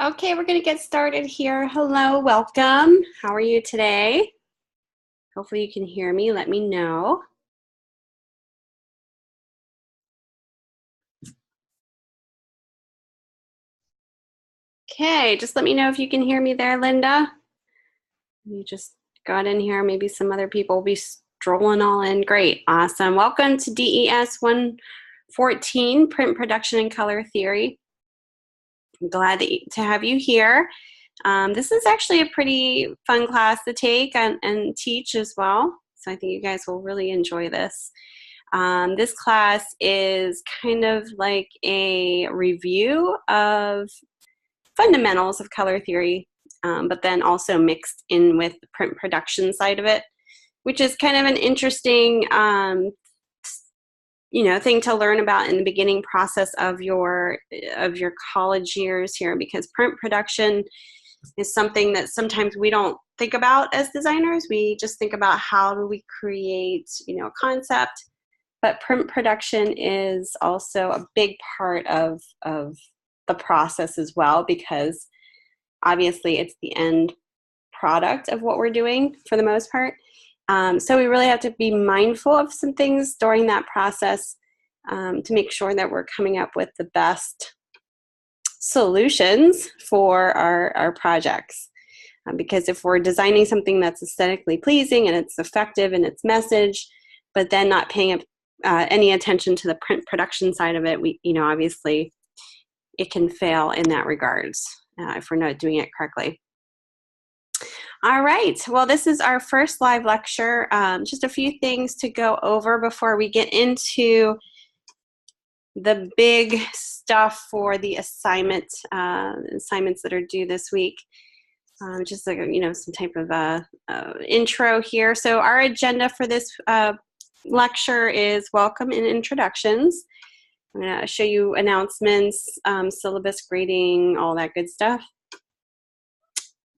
Okay, we're going to get started here. Hello, welcome. How are you today? Hopefully you can hear me. Let me know. Okay, just let me know if you can hear me there, Linda. You just got in here. Maybe some other people will be strolling all in. Great, awesome. Welcome to DES114, Print Production and Color Theory. I'm glad to have you here. This is actually a pretty fun class to take and teach as well. So I think you guys will really enjoy this. This class is kind of like a review of fundamentals of color theory, but then also mixed in with the print production side of it, which is kind of an interesting thing to learn about in the beginning process of your college years here, because print production is something that sometimes we don't think about as designers. We just think about how do we create, a concept, but print production is also a big part of the process as well, because obviously it's the end product of what we're doing for the most part. So we really have to be mindful of some things during that process to make sure that we're coming up with the best solutions for our projects. Because if we're designing something that's aesthetically pleasing and it's effective in its message, but then not paying any attention to the print production side of it, obviously it can fail in that regards if we're not doing it correctly. All right, well, this is our first live lecture. Just a few things to go over before we get into the big stuff for the assignments that are due this week. Just like, some type of intro here. So our agenda for this lecture is welcome and introductions. I'm going to show you announcements, syllabus grading, all that good stuff.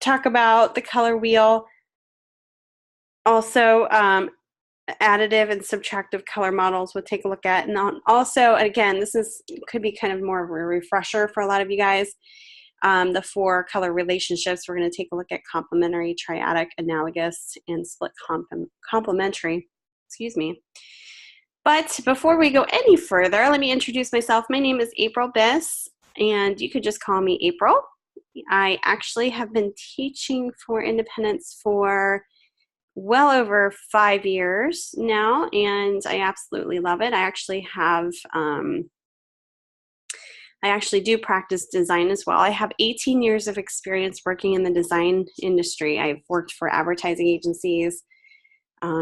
Talk about the color wheel. Also, additive and subtractive color models we'll take a look at. And also, again, this could be kind of more of a refresher for a lot of you guys. The 4 color relationships, we're going to take a look at complementary, triadic, analogous, and split complementary. Excuse me. But before we go any further, let me introduce myself. My name is April Biss, and you could just call me April. I actually have been teaching for Independence for well over 5 years now, and I absolutely love it. I actually do practice design as well. I have 18 years of experience working in the design industry. I've worked for advertising agencies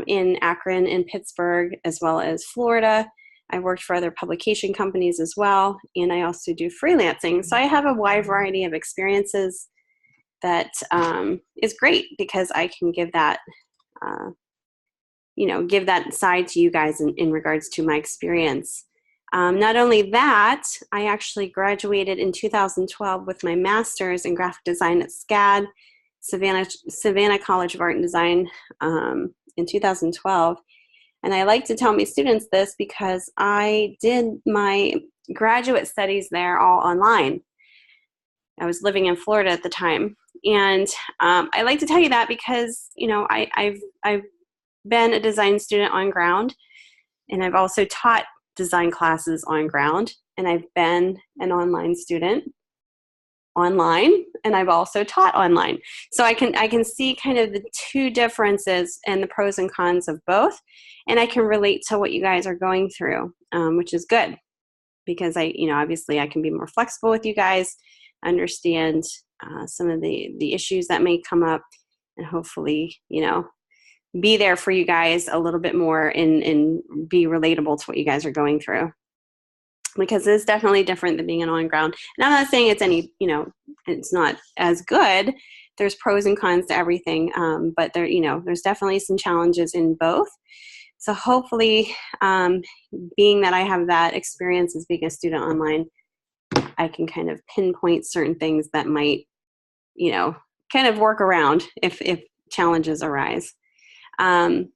in Akron and Pittsburgh, as well as Florida. I've worked for other publication companies as well, and I also do freelancing. So I have a wide variety of experiences that is great, because I can give that give that side to you guys in regards to my experience. Not only that, I actually graduated in 2012 with my master's in graphic design at SCAD, Savannah College of Art and Design, in 2012. And I like to tell my students this because I did my graduate studies there all online. I was living in Florida at the time. And I like to tell you that because, I've been a design student on ground, and I've also taught design classes on ground, and I've been an online student online, and I've also taught online. So I can see kind of the two differences and the pros and cons of both, and I can relate to what you guys are going through, which is good, because obviously I can be more flexible with you guys, understand some of the issues that may come up, and hopefully, be there for you guys a little bit more and be relatable to what you guys are going through. Because it's definitely different than being an on-ground. And I'm not saying it's it's not as good. There's pros and cons to everything, but there's definitely some challenges in both. So hopefully, being that I have that experience as being a student online, I can kind of pinpoint certain things that might, kind of work around if challenges arise. I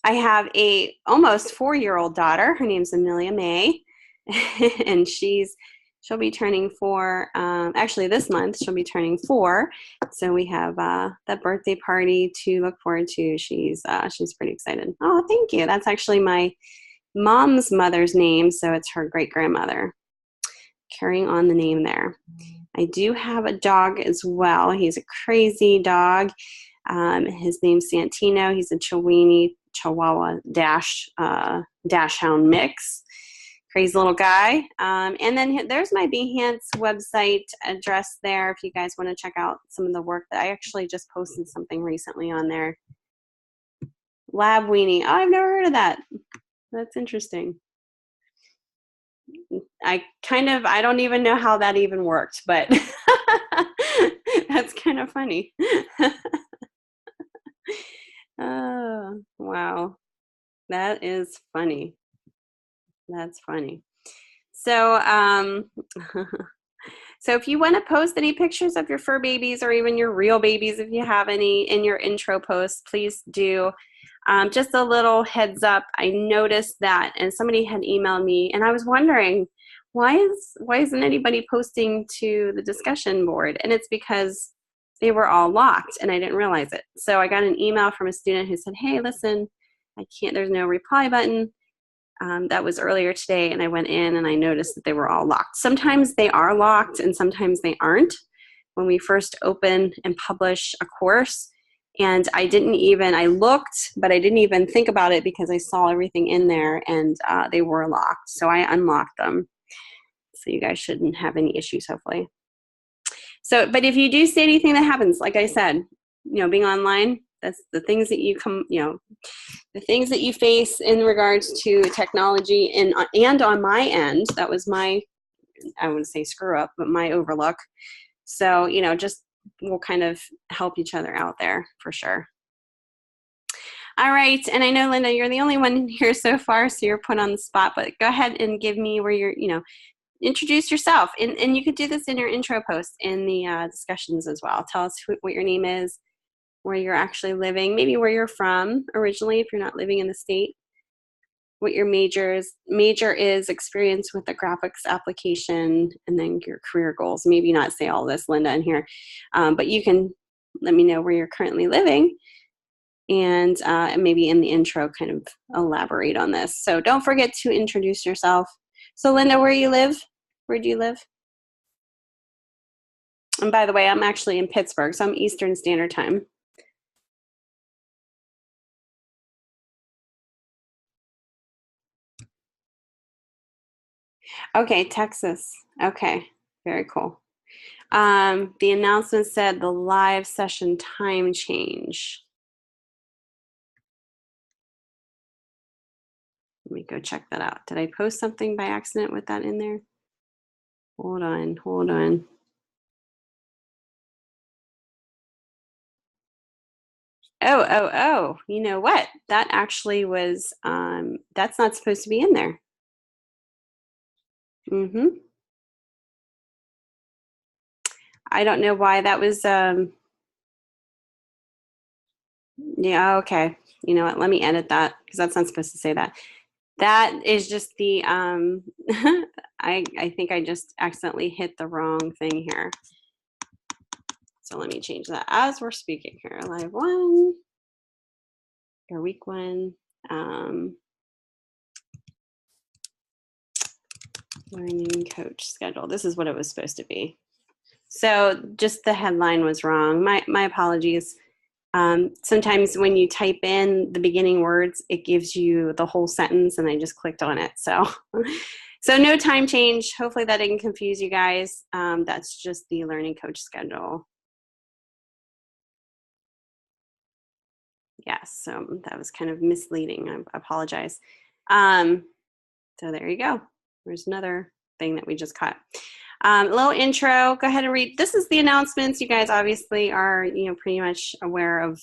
have a almost 4-year-old daughter. Her name's Amelia May, and she's She'll be turning 4. Actually, this month she'll be turning 4. So we have that birthday party to look forward to. She's pretty excited. Oh, thank you. That's actually my mom's mother's name, so it's her great-grandmother. Carrying on the name there. I do have a dog as well. He's a crazy dog. His name's Santino. He's a Chihuahua dash hound mix. Crazy little guy. And then there's my Behance website address there if you guys want to check out some of the work that I actually just posted something recently on there. Lab weaning. Oh, I've never heard of that. That's interesting. I don't even know how that even worked, but that's kind of funny. Oh, wow. That is funny. That's funny. So, so if you want to post any pictures of your fur babies or even your real babies, if you have any in your intro post, please do. Just a little heads up, I noticed that, and somebody had emailed me, and I was wondering, why isn't anybody posting to the discussion board? And it's because they were all locked, and I didn't realize it. So I got an email from a student who said, hey, listen, there's no reply button. That was earlier today, and I went in and I noticed that they were all locked. Sometimes they are locked and sometimes they aren't. When we first open and publish a course, and I looked, but I didn't even think about it because I saw everything in there, and they were locked. So I unlocked them. So you guys shouldn't have any issues, hopefully. So, but if you do see anything that happens, like I said, being online, that's the things that the things that you face in regards to technology and on my end, that was my, I wouldn't say screw up, but my overlook. So, just we'll kind of help each other out there for sure. All right. And I know, Linda, you're the only one here so far, so you're put on the spot, but go ahead and give me where you're, introduce yourself. And you could do this in your intro post in the discussions as well. Tell us what your name is, where you're actually living, maybe where you're from originally if you're not living in the state, what your major is, experience with the graphics application, and then your career goals. Maybe not say all this, Linda, in here, but you can let me know where you're currently living, and maybe in the intro kind of elaborate on this. So don't forget to introduce yourself. So Linda, where do you live? And by the way, I'm actually in Pittsburgh, so I'm Eastern Standard Time. Okay, Texas. Okay, very cool. The announcement said the live session time change. Let me go check that out. Did I post something by accident with that in there? Hold on. Oh, you know what? That actually was, that's not supposed to be in there. I don't know why that was, yeah, okay. You know what? Let me edit that because that's not supposed to say that. That is just the, I think I just accidentally hit the wrong thing here. So let me change that as we're speaking here. Live 1, or week 1, learning coach schedule. This is what it was supposed to be. So just the headline was wrong. My apologies. Sometimes when you type in the beginning words, it gives you the whole sentence, and I just clicked on it. So no time change. Hopefully that didn't confuse you guys. That's just the learning coach schedule. Yes, so that was kind of misleading. I apologize. So there you go. There's another thing that we just caught. A little intro. Go ahead and read. This is the announcements. You guys obviously are, pretty much aware of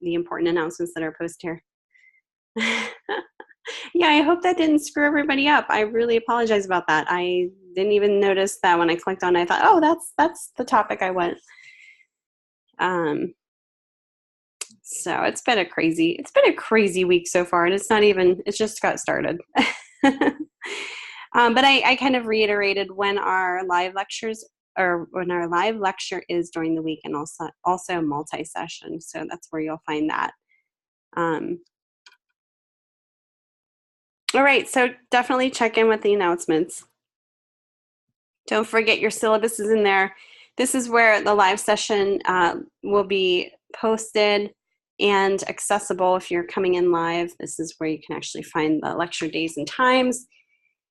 the important announcements that are posted here. Yeah, I hope that didn't screw everybody up. I really apologize about that. I didn't even notice that when I clicked on it. I thought, oh, that's the topic I want. So it's been a crazy week so far, and it's just got started. But I kind of reiterated when our live lectures, or when our live lecture is during the week, and also multi-session. So that's where you'll find that. All right, so definitely check in with the announcements. Don't forget your syllabus is in there. This is where the live session will be posted and accessible if you're coming in live. This is where you can actually find the lecture days and times.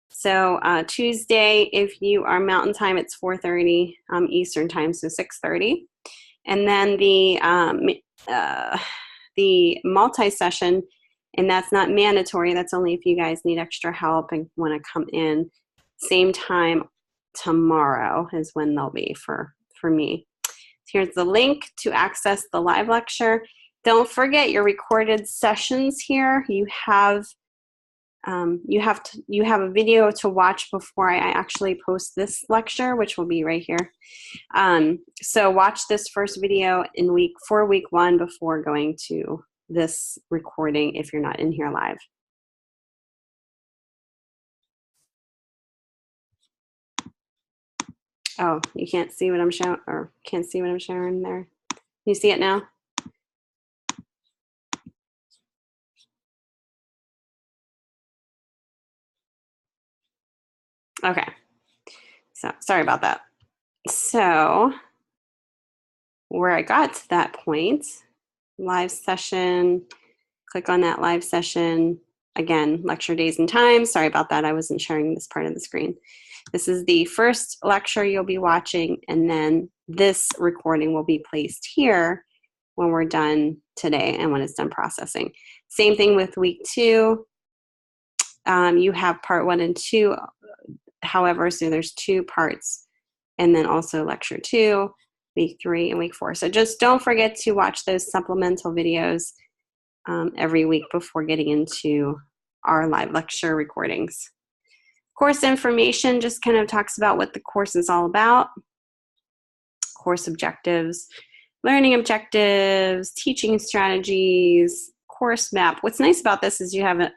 So Tuesday, if you are Mountain Time, it's 4:30 Eastern Time, so 6:30. And then the multi-session, and that's not mandatory. That's only if you guys need extra help and want to come in. Same time tomorrow is when they'll be for me. Here's the link to access the live lecture. Don't forget your recorded sessions here. You have a video to watch before I actually post this lecture, which will be right here. So watch this first video for week 1 before going to this recording if you're not in here live. Oh, you can't see what I'm showing, or can't see what I'm showing there. You see it now? Okay. So sorry about that. So where I got to that point, live session, click on that live session. Again, lecture days and times. Sorry about that. I wasn't sharing this part of the screen. This is the first lecture you'll be watching, and then this recording will be placed here when we're done today and when it's done processing. Same thing with week 2. You have part 1 and 2, however, so there's 2 parts, and then also lecture 2, week 3, and week 4. So just don't forget to watch those supplemental videos every week before getting into our live lecture recordings. Course information just kind of talks about what the course is all about. Course objectives, learning objectives, teaching strategies, course map. What's nice about this is you have a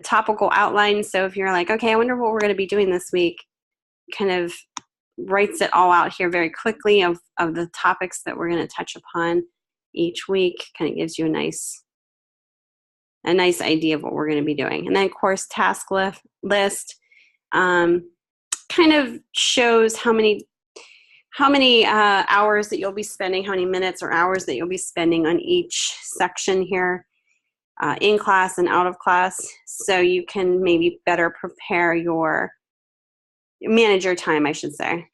topical outline. So if you're like, okay, I wonder what we're going to be doing this week, kind of writes it all out here very quickly of the topics that we're going to touch upon each week. Kind of gives you a nice idea of what we're going to be doing. And then course task list kind of shows how many hours that you'll be spending, how many minutes or hours that you'll be spending on each section here, in class and out of class, so you can maybe better prepare manage your time, I should say.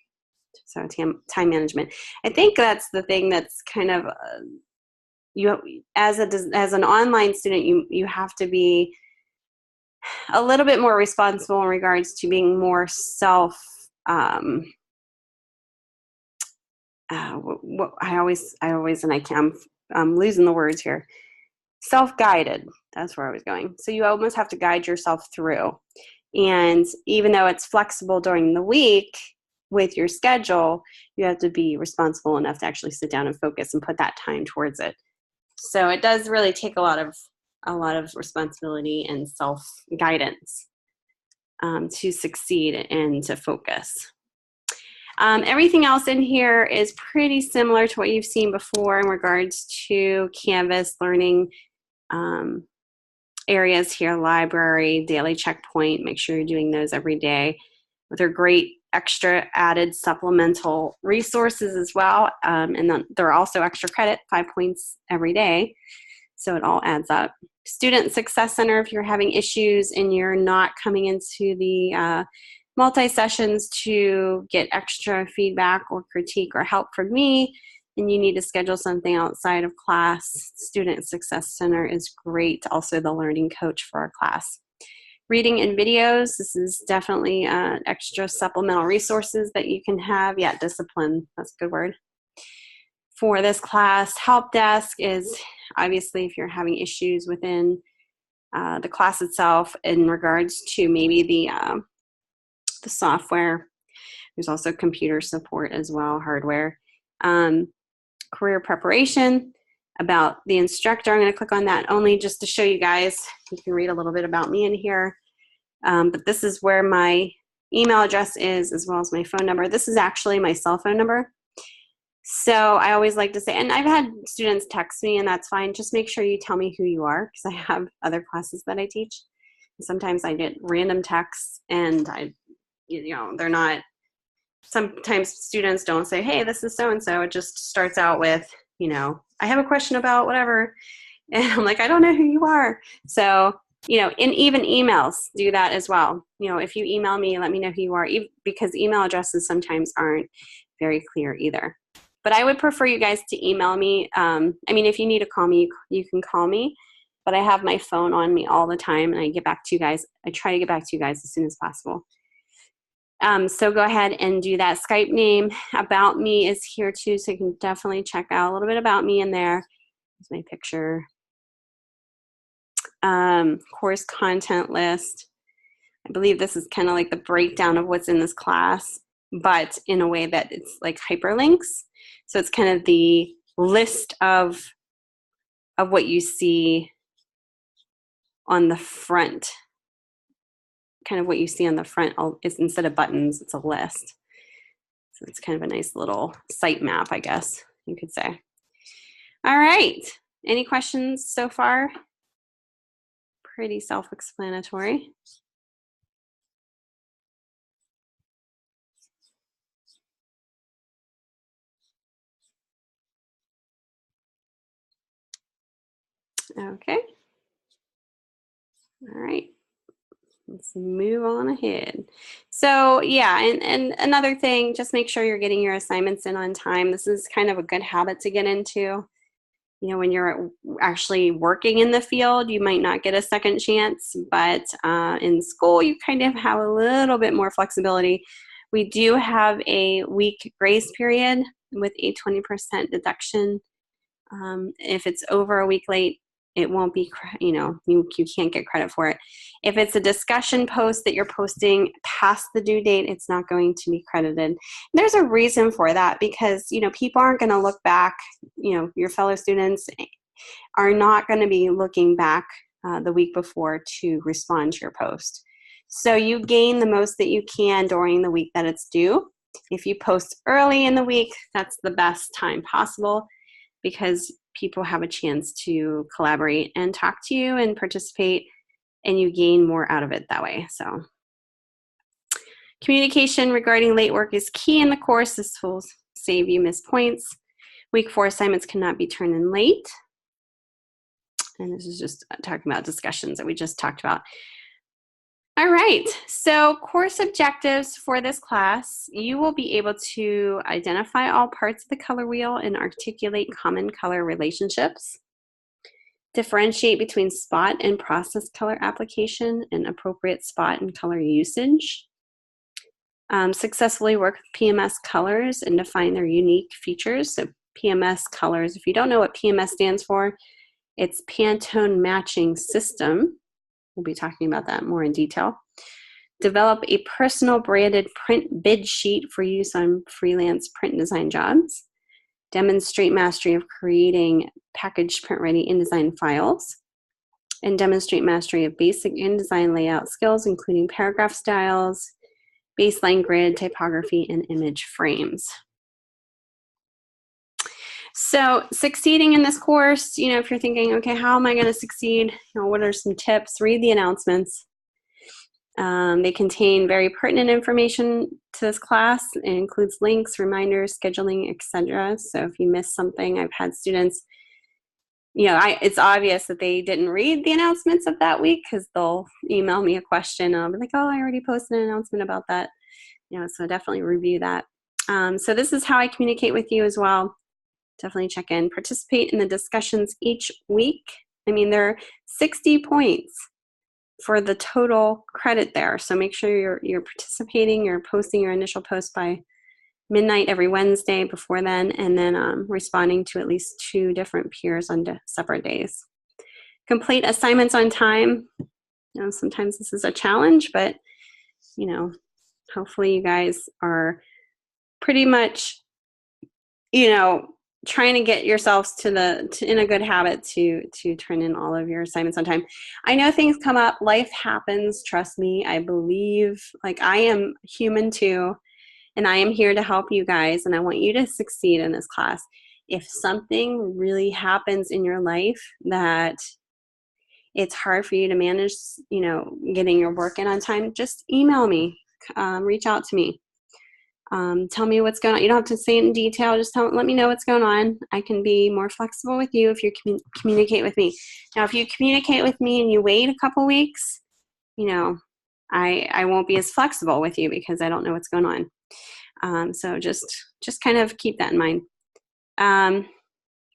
So time management. I think that's the thing that's kind of as an online student, you have to be a little bit more responsible in regards to being more I'm losing the words here. Self-guided, that's where I was going. So you almost have to guide yourself through. And even though it's flexible during the week with your schedule, you have to be responsible enough to actually sit down and focus and put that time towards it. So it does really take a lot of responsibility and self-guidance to succeed and to focus. Everything else in here is pretty similar to what you've seen before in regards to Canvas learning areas here, library, daily checkpoint. Make sure you're doing those every day. They're great extra added supplemental resources as well. And then they're also extra credit, 5 points every day. So it all adds up. Student Success Center, if you're having issues and you're not coming into the multi-sessions to get extra feedback or critique or help from me, and you need to schedule something outside of class, Student Success Center is great. Also the learning coach for our class. Reading and videos, this is definitely extra supplemental resources that you can have. Yeah, discipline, that's a good word. For this class, help desk is obviously if you're having issues within the class itself in regards to maybe the software. There's also computer support as well, hardware. Career preparation, about the instructor. I'm going to click on that only just to show you guys. You can read a little bit about me in here. But this is where my email address is, as well as my phone number. This is actually my cell phone number. So I always like to say, and I've had students text me, and that's fine. Just make sure you tell me who you are, because I have other classes that I teach. Sometimes I get random texts, and they're not, sometimes students don't say, hey, this is so-and-so. It just starts out with, I have a question about whatever. And I'm like, I don't know who you are. So, and even emails do that as well. If you email me, let me know who you are, because email addresses sometimes aren't very clear either. But I would prefer you guys to email me. If you need to call me, you can call me. But I have my phone on me all the time, and I get back to you guys. I try to get back to you guys as soon as possible. So go ahead and do that. Skype name, about me is here too, so you can definitely check out a little bit about me in there. Here's my picture. Course content list. I believe this is kind of like the breakdown of what's in this class, but in a way that it's like hyperlinks. So it's kind of the list of what you see on the front. Kind of what you see on the front is, instead of buttons, it's a list. So it's kind of a nice little site map, I guess you could say. All right. Any questions so far? Pretty self-explanatory. Okay. All right. Let's move on ahead. So yeah, and another thing, just make sure you're getting your assignments in on time. This is kind of a good habit to get into. When you're actually working in the field, you might not get a second chance, but in school, you kind of have a little bit more flexibility. We do have a week grace period with a 20% deduction. If it's over a week late, it won't be, you can't get credit for it. If it's a discussion post that you're posting past the due date, it's not going to be credited. There's a reason for that, because, people aren't going to look back, your fellow students are not going to be looking back the week before to respond to your post. So you gain the most that you can during the week that it's due. If you post early in the week, that's the best time possible, because people have a chance to collaborate and talk to you and participate, and you gain more out of it that way. So communication regarding late work is key in the course. This will save you missed points. Week 4 assignments cannot be turned in late. And this is just talking about discussions that we just talked about. All right, so course objectives for this class: you will be able to identify all parts of the color wheel and articulate common color relationships, differentiate between spot and process color application and appropriate spot and color usage, successfully work with PMS colors and define their unique features. So PMS colors, if you don't know what PMS stands for, it's Pantone Matching System. We'll be talking about that more in detail. Develop a personal branded print bid sheet for use on freelance print design jobs. Demonstrate mastery of creating packaged print-ready InDesign files. And demonstrate mastery of basic InDesign layout skills, including paragraph styles, baseline grid, typography, and image frames. So succeeding in this course, if you're thinking, okay, how am I going to succeed? What are some tips? Read the announcements. They contain very pertinent information to this class. It includes links, reminders, scheduling, etc. So if you miss something, I've had students, it's obvious that they didn't read the announcements of that week, because they'll email me a question and I'll be like, oh, I already posted an announcement about that. So definitely review that. So this is how I communicate with you as well. Definitely check in. Participate in the discussions each week. There are 60 points for the total credit there. So make sure you're participating, you're posting your initial post by midnight every Wednesday before then, and then responding to at least 2 different peers on separate days. Complete assignments on time. Sometimes this is a challenge, but hopefully you guys are pretty much, trying to get yourselves in a good habit to turn in all of your assignments on time. I know things come up, life happens, trust me. I believe, like, I am human too, and I am here to help you guys, and I want you to succeed in this class. If something really happens in your life that it's hard for you to manage, you know, getting your work in on time, just email me, reach out to me. Tell me what's going on. You don't have to say it in detail. Just let me know what's going on. I can be more flexible with you if you communicate with me. Now, if you communicate with me and you wait a couple weeks, you know, I won't be as flexible with you because I don't know what's going on. So just kind of keep that in mind.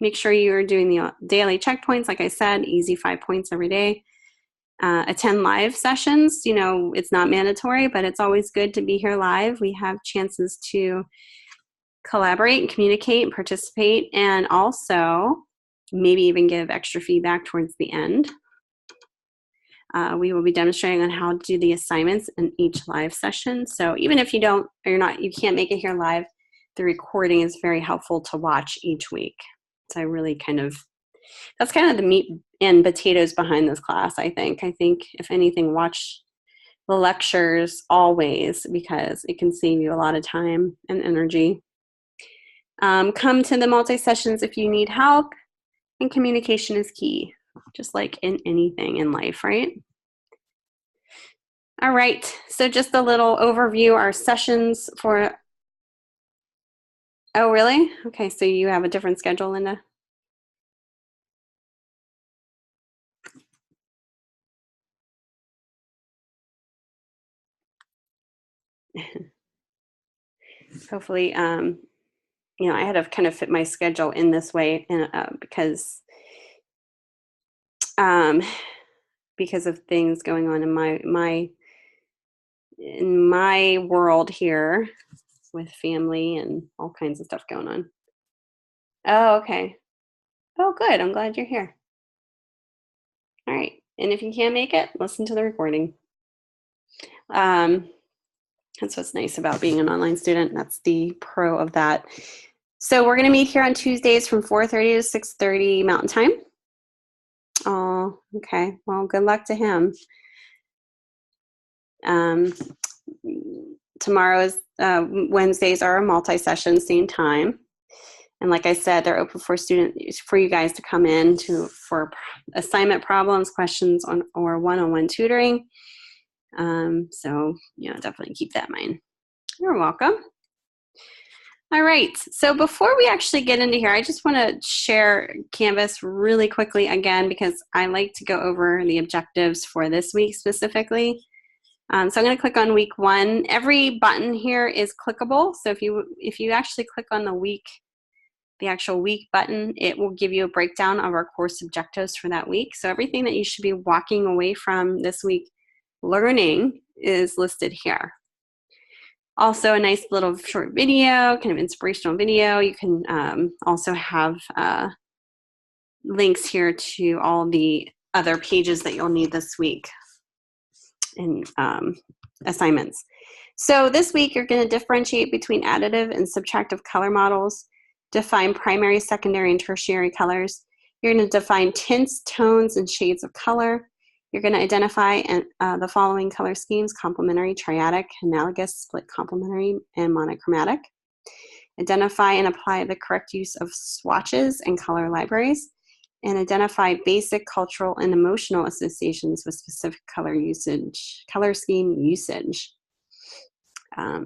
Make sure you're doing the daily checkpoints. Like I said, easy 5 points every day. Attend live sessions. You know, it's not mandatory, but it's always good to be here live. We have chances to collaborate and communicate and participate, and also maybe even give extra feedback towards the end. We will be demonstrating on how to do the assignments in each live session. So even if you can't make it here live, the recording is very helpful to watch each week. So that's kind of the meat and potatoes behind this class, I think. I think, if anything, watch the lectures always, because it can save you a lot of time and energy. Come to the multi-sessions if you need help, and communication is key, just like in anything in life, right? All right, so just a little overview. Our sessions for... Oh, really? Okay, so you have a different schedule, Linda? Hopefully, you know, I had to kind of fit my schedule in this way, and because of things going on in my world here with family and all kinds of stuff going on. Oh, okay. Oh, good. I'm glad you're here. All right. And if you can't make it, listen to the recording. That's what's nice about being an online student. That's the pro of that. So we're going to meet here on Tuesdays from 4:30 to 6:30 Mountain Time. Oh, okay. Well, good luck to him. Tomorrow's Wednesdays are a multi-session, same time. And like I said, they're open for you guys to come in for assignment problems, questions or one-on-one tutoring. So, you know, definitely keep that in mind. You're welcome. All right, so before we actually get into here, I just want to share Canvas really quickly again, because I like to go over the objectives for this week specifically. So I'm going to click on week 1. Every button here is clickable. So if you actually click on the actual week button, it will give you a breakdown of our course objectives for that week. So everything that you should be walking away from this week learning is listed here. Also, a nice little short video, kind of inspirational video. You can also have links here to all the other pages that you'll need this week in assignments. So this week, you're going to differentiate between additive and subtractive color models, define primary, secondary, and tertiary colors. You're going to define tints, tones, and shades of color. You're going to identify the following color schemes: complementary, triadic, analogous, split complementary, and monochromatic. Identify and apply the correct use of swatches and color libraries. And identify basic cultural and emotional associations with specific color scheme usage.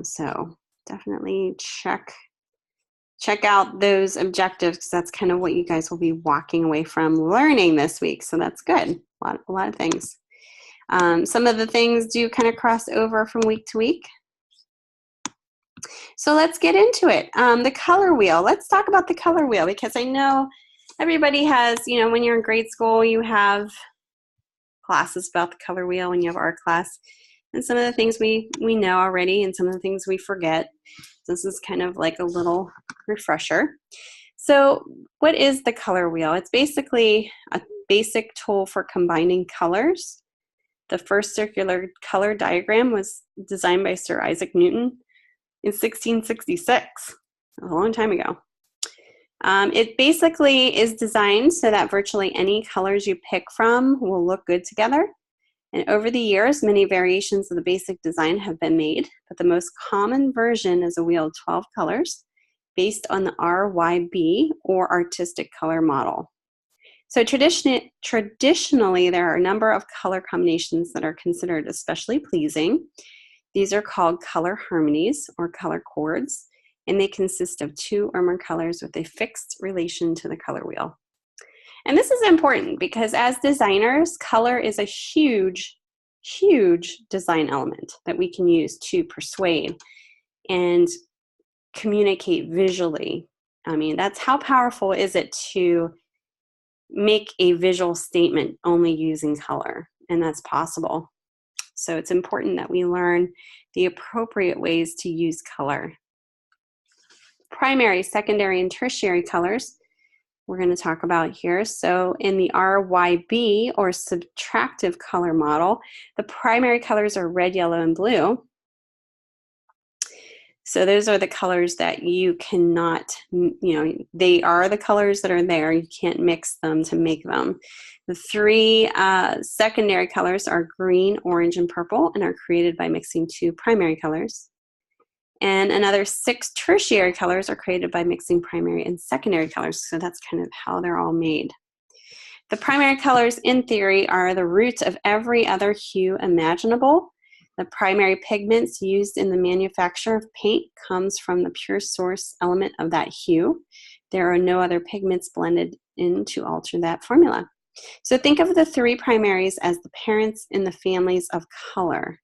So definitely check out those objectives, because that's kind of what you guys will be walking away from learning this week. So that's good. A lot of things. Some of the things do kind of cross over from week to week. So let's get into it. The color wheel. Let's talk about the color wheel, because I know everybody has, you know, when you're in grade school, you have classes about the color wheel when you have art class. And some of the things we know already, and some of the things we forget. This is kind of like a little refresher. So what is the color wheel? It's basically a basic tool for combining colors. The first circular color diagram was designed by Sir Isaac Newton in 1666, a long time ago. It basically is designed so that virtually any colors you pick from will look good together. And over the years, many variations of the basic design have been made, but the most common version is a wheel of 12 colors based on the RYB, or artistic color model. So traditionally, there are a number of color combinations that are considered especially pleasing. These are called color harmonies or color chords, and they consist of 2 or more colors with a fixed relation to the color wheel. And this is important because as designers, color is a huge, huge design element that we can use to persuade and communicate visually. I mean, that's how powerful is it to make a visual statement only using color, and that's possible. So it's important that we learn the appropriate ways to use color. Primary, secondary, and tertiary colors we're going to talk about here. So in the RYB, or subtractive color model, the primary colors are red, yellow, and blue. So those are the colors that you cannot, they are the colors that are there. You can't mix them to make them. The 3 secondary colors are green, orange, and purple, and are created by mixing 2 primary colors. And another 6 tertiary colors are created by mixing primary and secondary colors. So that's kind of how they're all made. The primary colors, in theory, are the root of every other hue imaginable. The primary pigments used in the manufacture of paint comes from the pure source element of that hue. There are no other pigments blended in to alter that formula. So think of the 3 primaries as the parents in the families of color.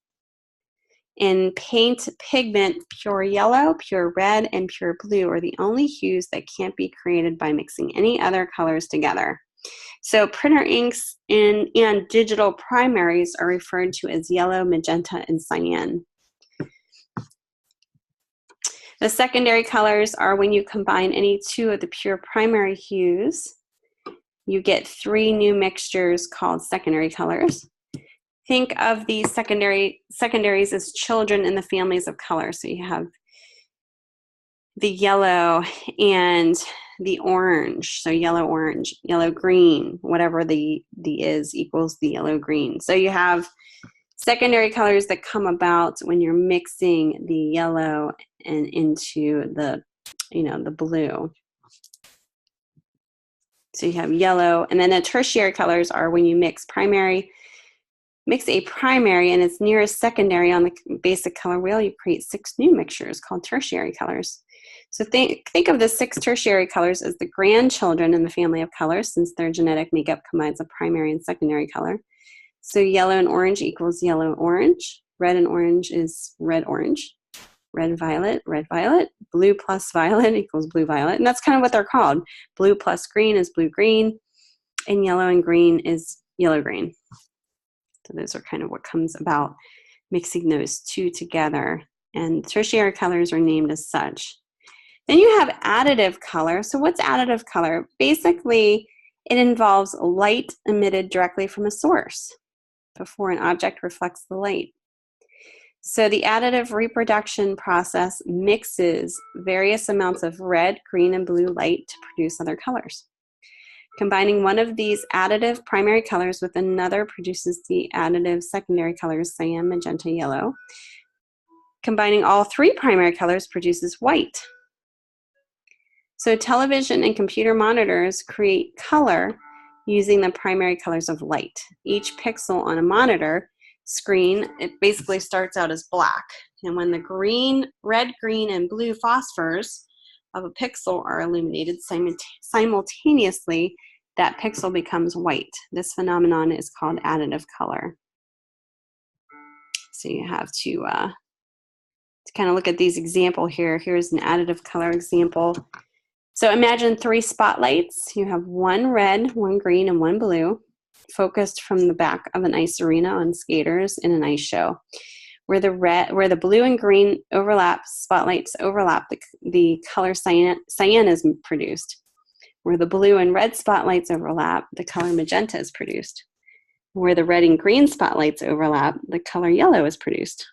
In paint, pigment, pure yellow, pure red, and pure blue are the only hues that can't be created by mixing any other colors together. So printer inks and digital primaries are referred to as yellow, magenta, and cyan. The secondary colors are when you combine any 2 of the pure primary hues, you get 3 new mixtures called secondary colors. Think of the secondaries as children in the families of color. So you have the yellow and the orange. So yellow, orange, yellow, green, whatever the is equals the yellow, green. So you have secondary colors that come about when you're mixing the yellow and into the blue. So you have yellow, and then the tertiary colors are when you mix a primary and its nearest secondary on the basic color wheel, you create 6 new mixtures called tertiary colors. So think of the 6 tertiary colors as the grandchildren in the family of colors, since their genetic makeup combines a primary and secondary color. So yellow and orange equals yellow orange. Red and orange is red orange. Red violet, blue plus violet equals blue violet. And that's kind of what they're called. Blue plus green is blue green, and yellow and green is yellow green. So those are kind of what comes about mixing those 2 together. And tertiary colors are named as such. Then you have additive color. So what's additive color? Basically, it involves light emitted directly from a source before an object reflects the light. So the additive reproduction process mixes various amounts of red, green, and blue light to produce other colors. Combining one of these additive primary colors with another produces the additive secondary colors, cyan, magenta, yellow. Combining all 3 primary colors produces white. So television and computer monitors create color using the primary colors of light. Each pixel on a monitor screen, it basically starts out as black. And when the red, green, and blue phosphors of a pixel are illuminated simultaneously, that pixel becomes white. This phenomenon is called additive color. So you have to kind of look at these example here. Here's an additive color example. So imagine 3 spotlights. You have 1 red, 1 green, and 1 blue, focused from the back of an ice arena on skaters in an ice show. Where the blue and green spotlights overlap, the color cyan is produced. Where the blue and red spotlights overlap, the color magenta is produced. Where the red and green spotlights overlap, the color yellow is produced.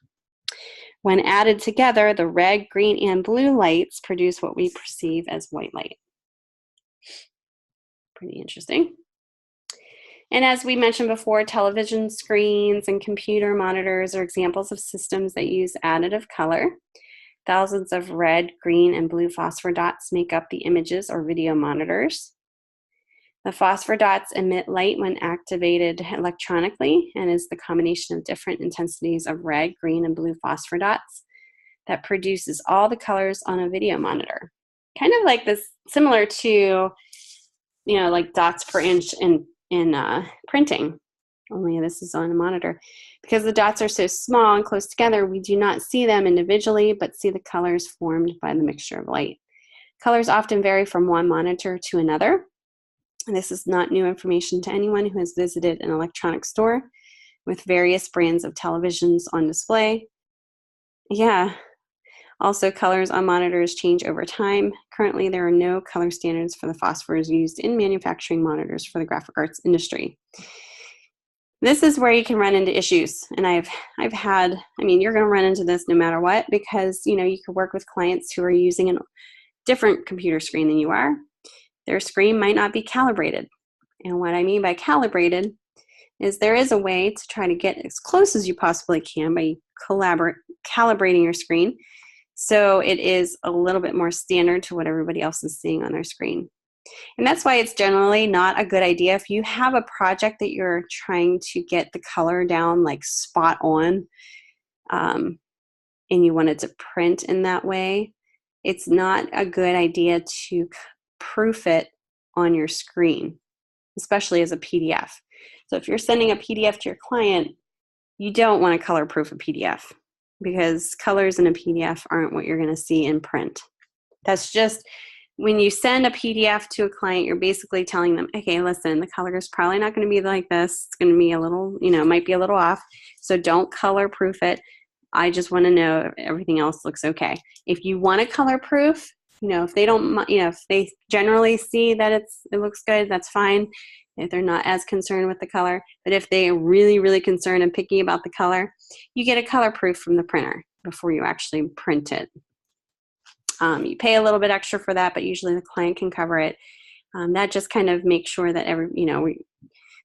When added together, the red, green, and blue lights produce what we perceive as white light. Pretty interesting. And as we mentioned before, television screens and computer monitors are examples of systems that use additive color. Thousands of red, green, and blue phosphor dots make up the images or video monitors. The phosphor dots emit light when activated electronically and is the combination of different intensities of red, green, and blue phosphor dots that produces all the colors on a video monitor. Kind of like this, similar to, like dots per inch in printing, only this is on a monitor. Because the dots are so small and close together, we do not see them individually, but see the colors formed by the mixture of light. Colors often vary from one monitor to another. And this is not new information to anyone who has visited an electronics store with various brands of televisions on display. Yeah. Also, colors on monitors change over time. Currently, there are no color standards for the phosphors used in manufacturing monitors for the graphic arts industry. This is where you can run into issues. And you're going to run into this no matter what, because, you could work with clients who are using a different computer screen than you are. Their screen might not be calibrated. And what I mean by calibrated is there is a way to try to get as close as you possibly can by calibrating your screen, so it is a little bit more standard to what everybody else is seeing on their screen. And that's why it's generally not a good idea if you have a project that you're trying to get the color down like spot on, and you want it to print in that way. It's not a good idea to proof it on your screen, especially as a PDF. So if you're sending a PDF to your client, you don't want to color proof a PDF, because colors in a PDF aren't what you're going to see in print. That's just, when you send a PDF to a client, you're basically telling them, okay, listen, the color is probably not going to be like this. It's going to be a little, might be a little off. So don't color proof it. I just want to know if everything else looks okay. If you want to color proof, if they don't, if they generally see that it looks good, that's fine. If they're not as concerned with the color, but if they're really, really concerned and picky about the color, you get a color proof from the printer before you actually print it. You pay a little bit extra for that, but usually the client can cover it. That just kind of makes sure that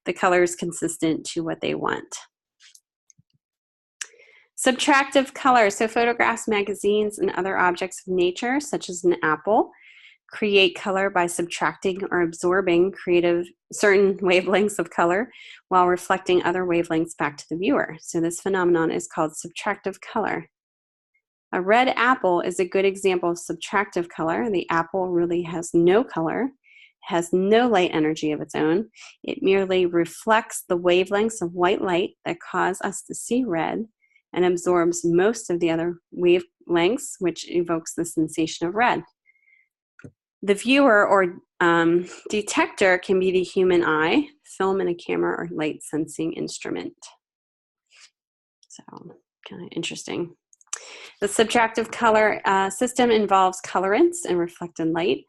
the color is consistent to what they want. Subtractive color. So photographs, magazines, and other objects of nature, such as an apple, create color by subtracting or absorbing certain wavelengths of color while reflecting other wavelengths back to the viewer. So this phenomenon is called subtractive color. A red apple is a good example of subtractive color. The apple really has no color, has no light energy of its own. It merely reflects the wavelengths of white light that cause us to see red, and absorbs most of the other wavelengths, which evokes the sensation of red. The viewer or detector can be the human eye, film in a camera, or light sensing instrument. So, kind of interesting. The subtractive color system involves colorants and reflected light.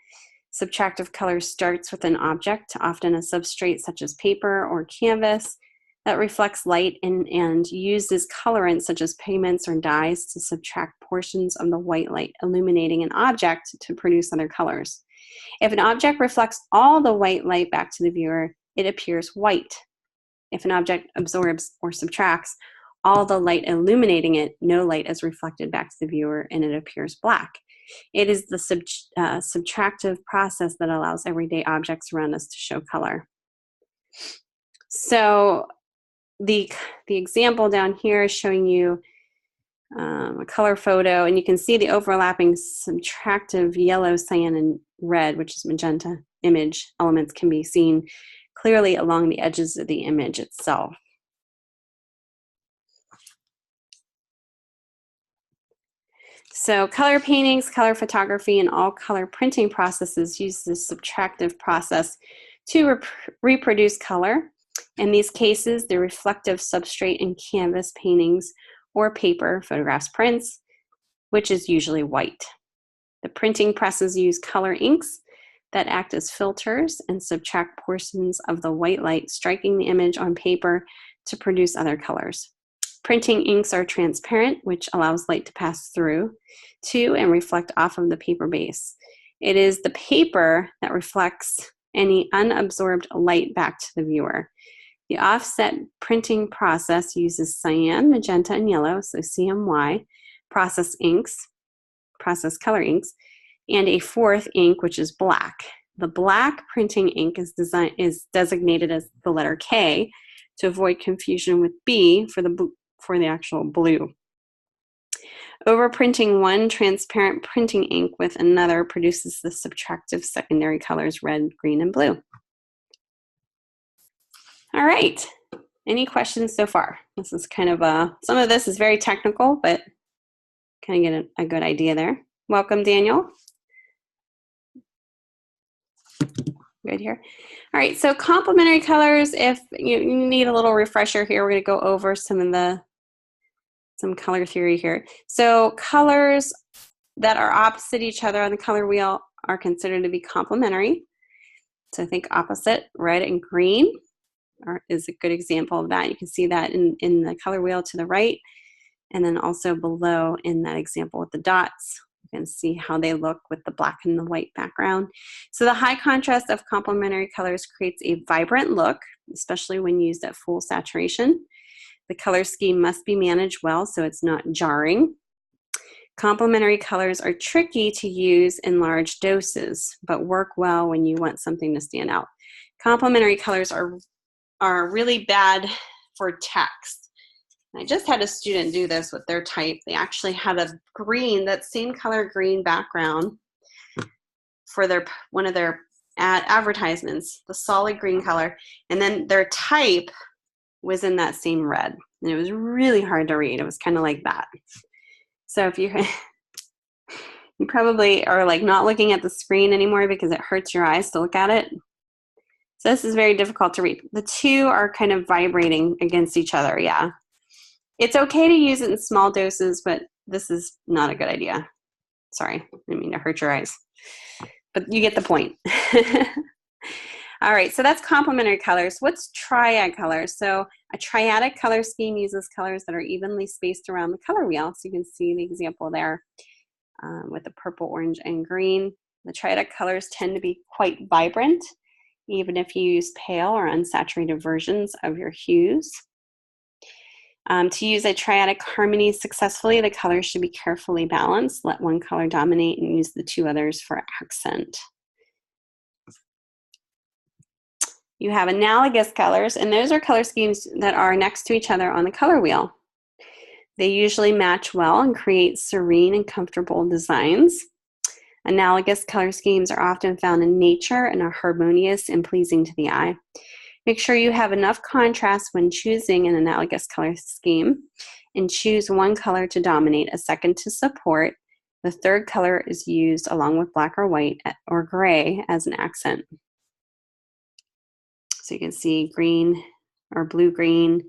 Subtractive color starts with an object, often a substrate such as paper or canvas, that reflects light and uses colorants such as pigments or dyes to subtract portions of the white light illuminating an object to produce other colors. If an object reflects all the white light back to the viewer, it appears white. If an object absorbs or subtracts all the light illuminating it, no light is reflected back to the viewer and it appears black. It is the subtractive process that allows everyday objects around us to show color. So the example down here is showing you a color photo, and you can see the overlapping subtractive yellow, cyan, and red, which is magenta image elements, can be seen clearly along the edges of the image itself. So color paintings, color photography, and all color printing processes use this subtractive process to reproduce color. In these cases, the reflective substrate in canvas paintings or paper, photographs, prints, which is usually white. The printing presses use color inks that act as filters and subtract portions of the white light striking the image on paper to produce other colors. Printing inks are transparent, which allows light to pass through to and reflect off of the paper base. It is the paper that reflects any unabsorbed light back to the viewer. The offset printing process uses cyan, magenta, and yellow, so CMY, process color inks, and a fourth ink, which is black. The black printing ink is designated as the letter K to avoid confusion with B for the actual blue. Overprinting one transparent printing ink with another produces the subtractive secondary colors red, green, and blue. All right. Any questions so far? This is kind of some of this is very technical, but kind of get a good idea there. Welcome, Daniel. Good here. All right, so complementary colors, if you need a little refresher here, we're going to go over some color theory here. So colors that are opposite each other on the color wheel are considered to be complementary. So I think opposite, red and green is a good example of that. You can see that in the color wheel to the right, and then also below in that example with the dots. You can see how they look with the black and the white background. So the high contrast of complementary colors creates a vibrant look, especially when used at full saturation. The color scheme must be managed well so it's not jarring. Complementary colors are tricky to use in large doses, but work well when you want something to stand out. Complementary colors are really bad for text. I just had a student do this with their type. They actually had a green, that same color green background for one of their advertisements, the solid green color, and then their type was in that same red. And it was really hard to read. It was kind of like that. So if you probably are like not looking at the screen anymore because it hurts your eyes to look at it. So this is very difficult to read. The two are kind of vibrating against each other, yeah. It's okay to use it in small doses, but this is not a good idea. Sorry, I didn't mean to hurt your eyes. But you get the point. All right, so that's complementary colors. What's triad colors? So a triadic color scheme uses colors that are evenly spaced around the color wheel. So you can see the example there with the purple, orange, and green. The triadic colors tend to be quite vibrant, even if you use pale or unsaturated versions of your hues. To use a triadic harmony successfully, the colors should be carefully balanced. Let one color dominate and use the two others for accent. You have analogous colors, and those are color schemes that are next to each other on the color wheel. They usually match well and create serene and comfortable designs. Analogous color schemes are often found in nature and are harmonious and pleasing to the eye. Make sure you have enough contrast when choosing an analogous color scheme, and choose one color to dominate, a second to support. The third color is used along with black or white or gray as an accent. So you can see green or blue-green,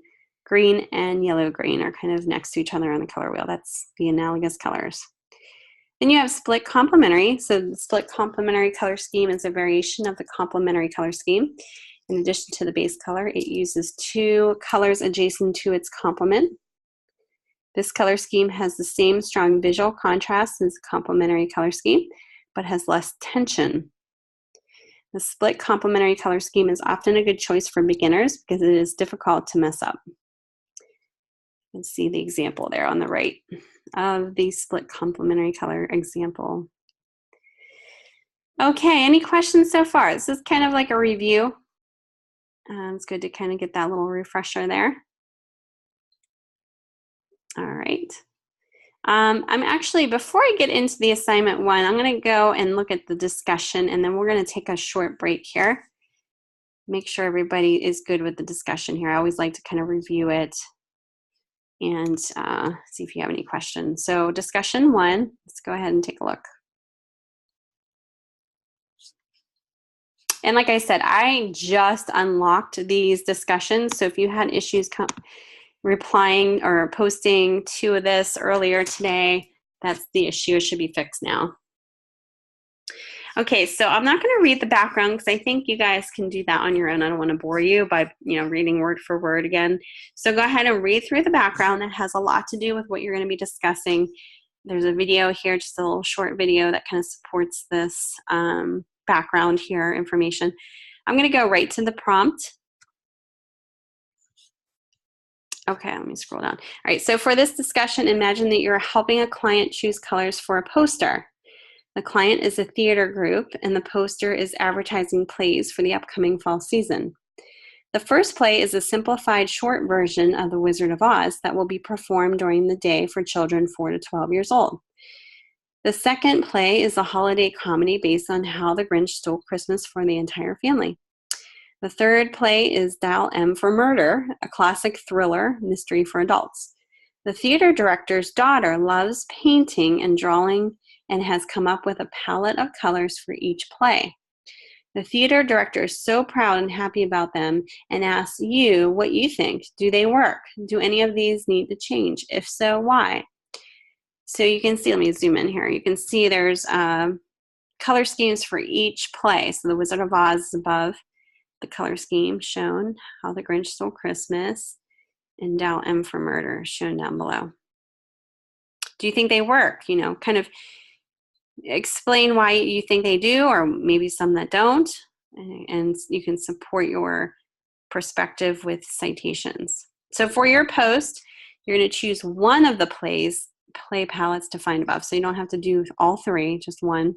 green and yellow-green are kind of next to each other on the color wheel. That's the analogous colors. Then you have split complementary. So the split complementary color scheme is a variation of the complementary color scheme. In addition to the base color, it uses two colors adjacent to its complement. This color scheme has the same strong visual contrast as the complementary color scheme, but has less tension. The split complementary color scheme is often a good choice for beginners because it is difficult to mess up. You can see the example there on the right of the split complementary color example. Okay, any questions so far? This is kind of like a review. It's good to kind of get that little refresher there. All right. I'm actually, before I get into the assignment one, I'm going to go and look at the discussion, and then we're going to take a short break here. Make sure everybody is good with the discussion here. I always like to kind of review it and see if you have any questions. So discussion one, let's go ahead and take a look. And like I said, I just unlocked these discussions. So if you had issues replying or posting to this earlier today, that's the issue. It should be fixed now. Okay, so I'm not going to read the background because I think you guys can do that on your own. I don't want to bore you by reading word for word again. So go ahead and read through the background. It has a lot to do with what you're going to be discussing. There's a video here, just a little short video that kind of supports this background here information. I'm going to go right to the prompt. Okay, let me scroll down. All right, so for this discussion, imagine that you're helping a client choose colors for a poster. The client is a theater group, and the poster is advertising plays for the upcoming fall season. The first play is a simplified short version of The Wizard of Oz that will be performed during the day for children 4 to 12 years old. The second play is a holiday comedy based on How the Grinch Stole Christmas for the entire family. The third play is Dial M for Murder, a classic thriller mystery for adults. The theater director's daughter loves painting and drawing and has come up with a palette of colors for each play. The theater director is so proud and happy about them and asks you what you think. Do they work? Do any of these need to change? If so, why? So you can see, let me zoom in here. You can see there's color schemes for each play. So The Wizard of Oz is above the color scheme shown, How the Grinch Stole Christmas, and Dial M for Murder shown down below. Do you think they work? You know, kind of explain why you think they do, or maybe some that don't, and you can support your perspective with citations. So for your post, you're going to choose one of the play palettes to find above. So you don't have to do all three, just one.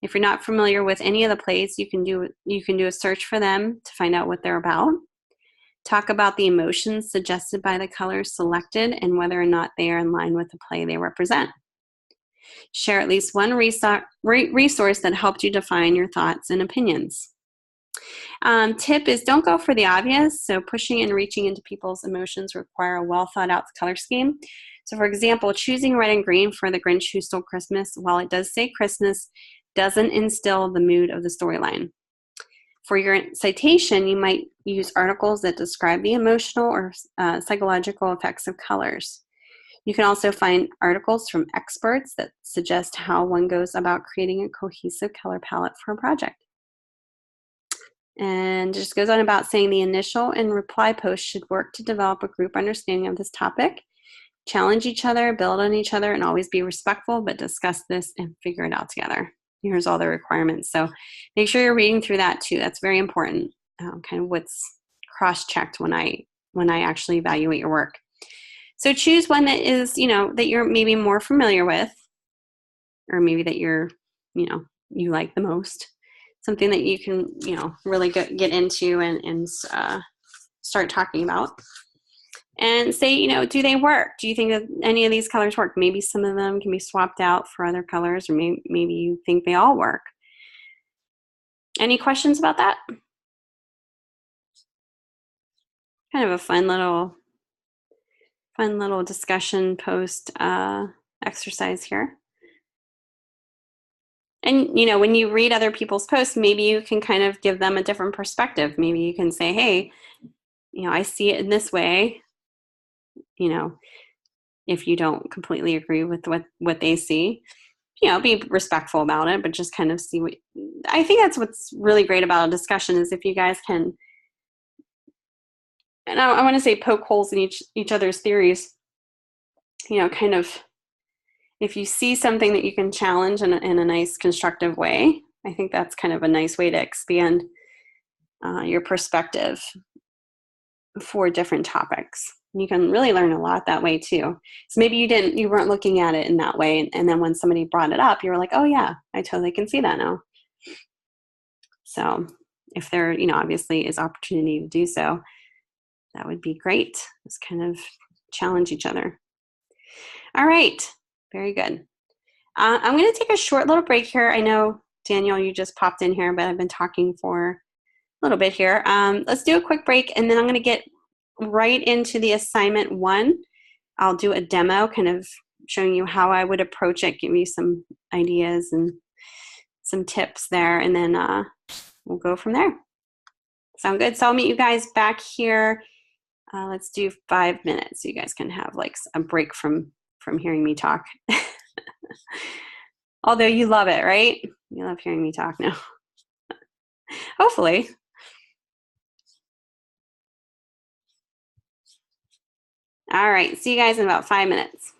If you're not familiar with any of the plays, you can do a search for them to find out what they're about. Talk about the emotions suggested by the colors selected and whether or not they are in line with the play they represent. Share at least one resource that helped you define your thoughts and opinions. Tip is don't go for the obvious. So pushing and reaching into people's emotions require a well thought out color scheme. So for example, choosing red and green for The Grinch Who Stole Christmas, while it does say Christmas, doesn't instill the mood of the storyline. For your citation, you might use articles that describe the emotional or psychological effects of colors. You can also find articles from experts that suggest how one goes about creating a cohesive color palette for a project. And just goes on about saying the initial and reply posts should work to develop a group understanding of this topic, challenge each other, build on each other, and always be respectful, but discuss this and figure it out together. Here's all the requirements. So make sure you're reading through that too. That's very important. Kind of what's cross-checked when I actually evaluate your work. So choose one that is, that you're maybe more familiar with, or maybe that you like the most. Something that you can, really get into and start talking about. And say, do they work? Do you think that any of these colors work? Maybe some of them can be swapped out for other colors, or maybe you think they all work. Any questions about that? Kind of a fun little discussion post exercise here. And, when you read other people's posts, maybe you can kind of give them a different perspective. Maybe you can say, hey, I see it in this way. If you don't completely agree with what they see, be respectful about it, but just kind of see what, I think that's what's really great about a discussion is if you guys can, and I want to say poke holes in each other's theories, kind of, if you see something that you can challenge in a nice constructive way, I think that's kind of a nice way to expand your perspective for different topics. You can really learn a lot that way too. So maybe you weren't looking at it in that way. And then when somebody brought it up, you were like, oh yeah, I totally can see that now. So if there, obviously is opportunity to do so, that would be great. Just kind of challenge each other. All right, very good. I'm going to take a short little break here. I know, Daniel, you just popped in here, but I've been talking for a little bit here. Let's do a quick break, and then I'm going to get right into the assignment 1. I'll do a demo kind of showing you how I would approach it, give you some ideas and some tips there, and then we'll go from there. Sound good? So I'll meet you guys back here. Let's do 5 minutes so you guys can have like a break from hearing me talk. Although you love it, right? You love hearing me talk now. Hopefully. All right, see you guys in about 5 minutes.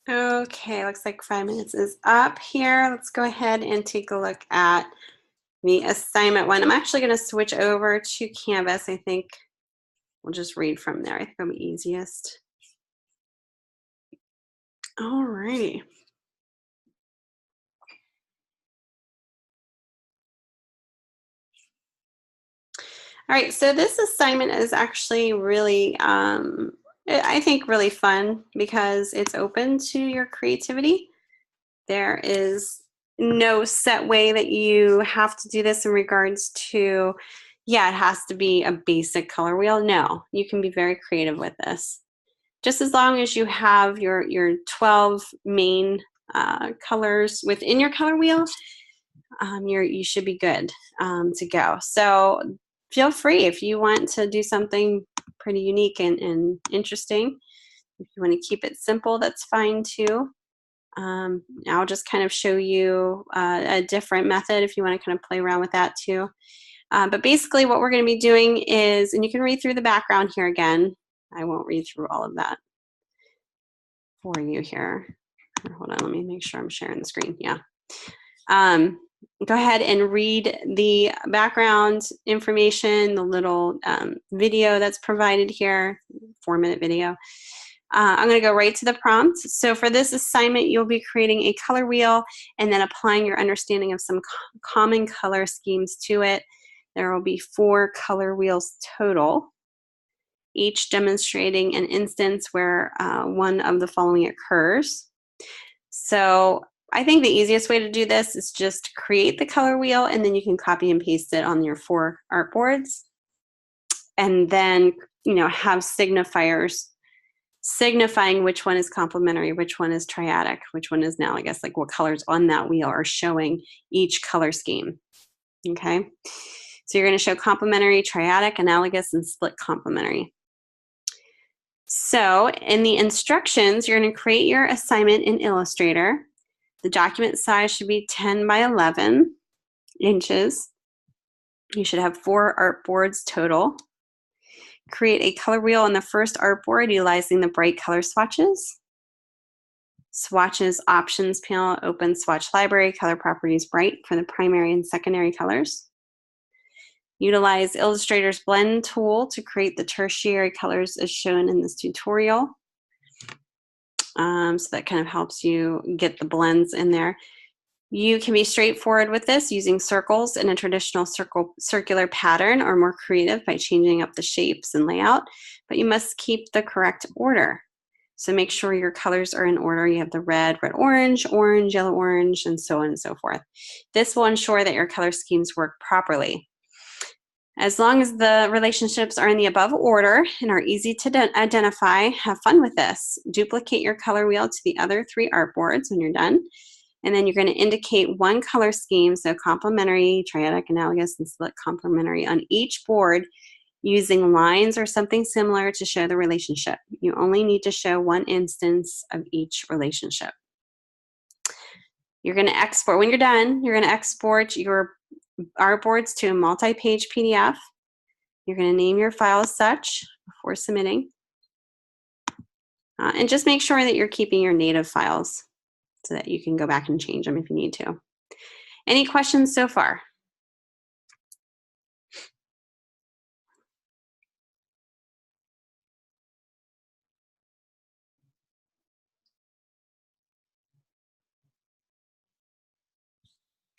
Okay, looks like 5 minutes is up here. Let's go ahead and take a look at the assignment one. I'm actually going to switch over to Canvas. I think we'll just read from there. I think it'll be easiest. All righty. All right, so this assignment is actually really, I think, really fun because it's open to your creativity. There is no set way that you have to do this in regards to, yeah, it has to be a basic color wheel. No, you can be very creative with this. Just as long as you have your 12 main colors within your color wheel, you should be good to go. So feel free if you want to do something pretty unique and interesting. If you want to keep it simple, that's fine too. I'll just kind of show you a different method if you want to kind of play around with that too. But basically what we're going to be doing is, and you can read through the background here again. I won't read through all of that for you here. Hold on, let me make sure I'm sharing the screen. Yeah. Go ahead and read the background information, the little video that's provided here, 4-minute video. I'm going to go right to the prompt. So for this assignment, you'll be creating a color wheel and then applying your understanding of some common color schemes to it. There will be 4 color wheels total, each demonstrating an instance where one of the following occurs. So I think the easiest way to do this is just create the color wheel and then you can copy and paste it on your 4 artboards. And then, have signifiers signifying which one is complementary, which one is triadic, which one is analogous, like what colors on that wheel are showing each color scheme. Okay, so you're going to show complementary, triadic, analogous, and split complementary. So in the instructions, you're going to create your assignment in Illustrator. The document size should be 10 by 11 inches. You should have 4 artboards total. Create a color wheel on the first artboard utilizing the bright color swatches. Swatches options panel, open swatch library, color properties bright for the primary and secondary colors. Utilize Illustrator's blend tool to create the tertiary colors as shown in this tutorial. So that kind of helps you get the blends in there. You can be straightforward with this using circles in a traditional circular pattern, or more creative by changing up the shapes and layout, but you must keep the correct order. So make sure your colors are in order. You have the red, orange, yellow, orange, and so on and so forth. This will ensure that your color schemes work properly. As long as the relationships are in the above order and are easy to identify, have fun with this. Duplicate your color wheel to the other 3 artboards when you're done. And then you're going to indicate one color scheme, so complementary, triadic, analogous, and split complementary on each board using lines or something similar to show the relationship. You only need to show one instance of each relationship. You're going to export, when you're done, you're going to export your artboards to a multi-page PDF. You're going to name your file as such before submitting. And just make sure that you're keeping your native files so that you can go back and change them if you need to. Any questions so far?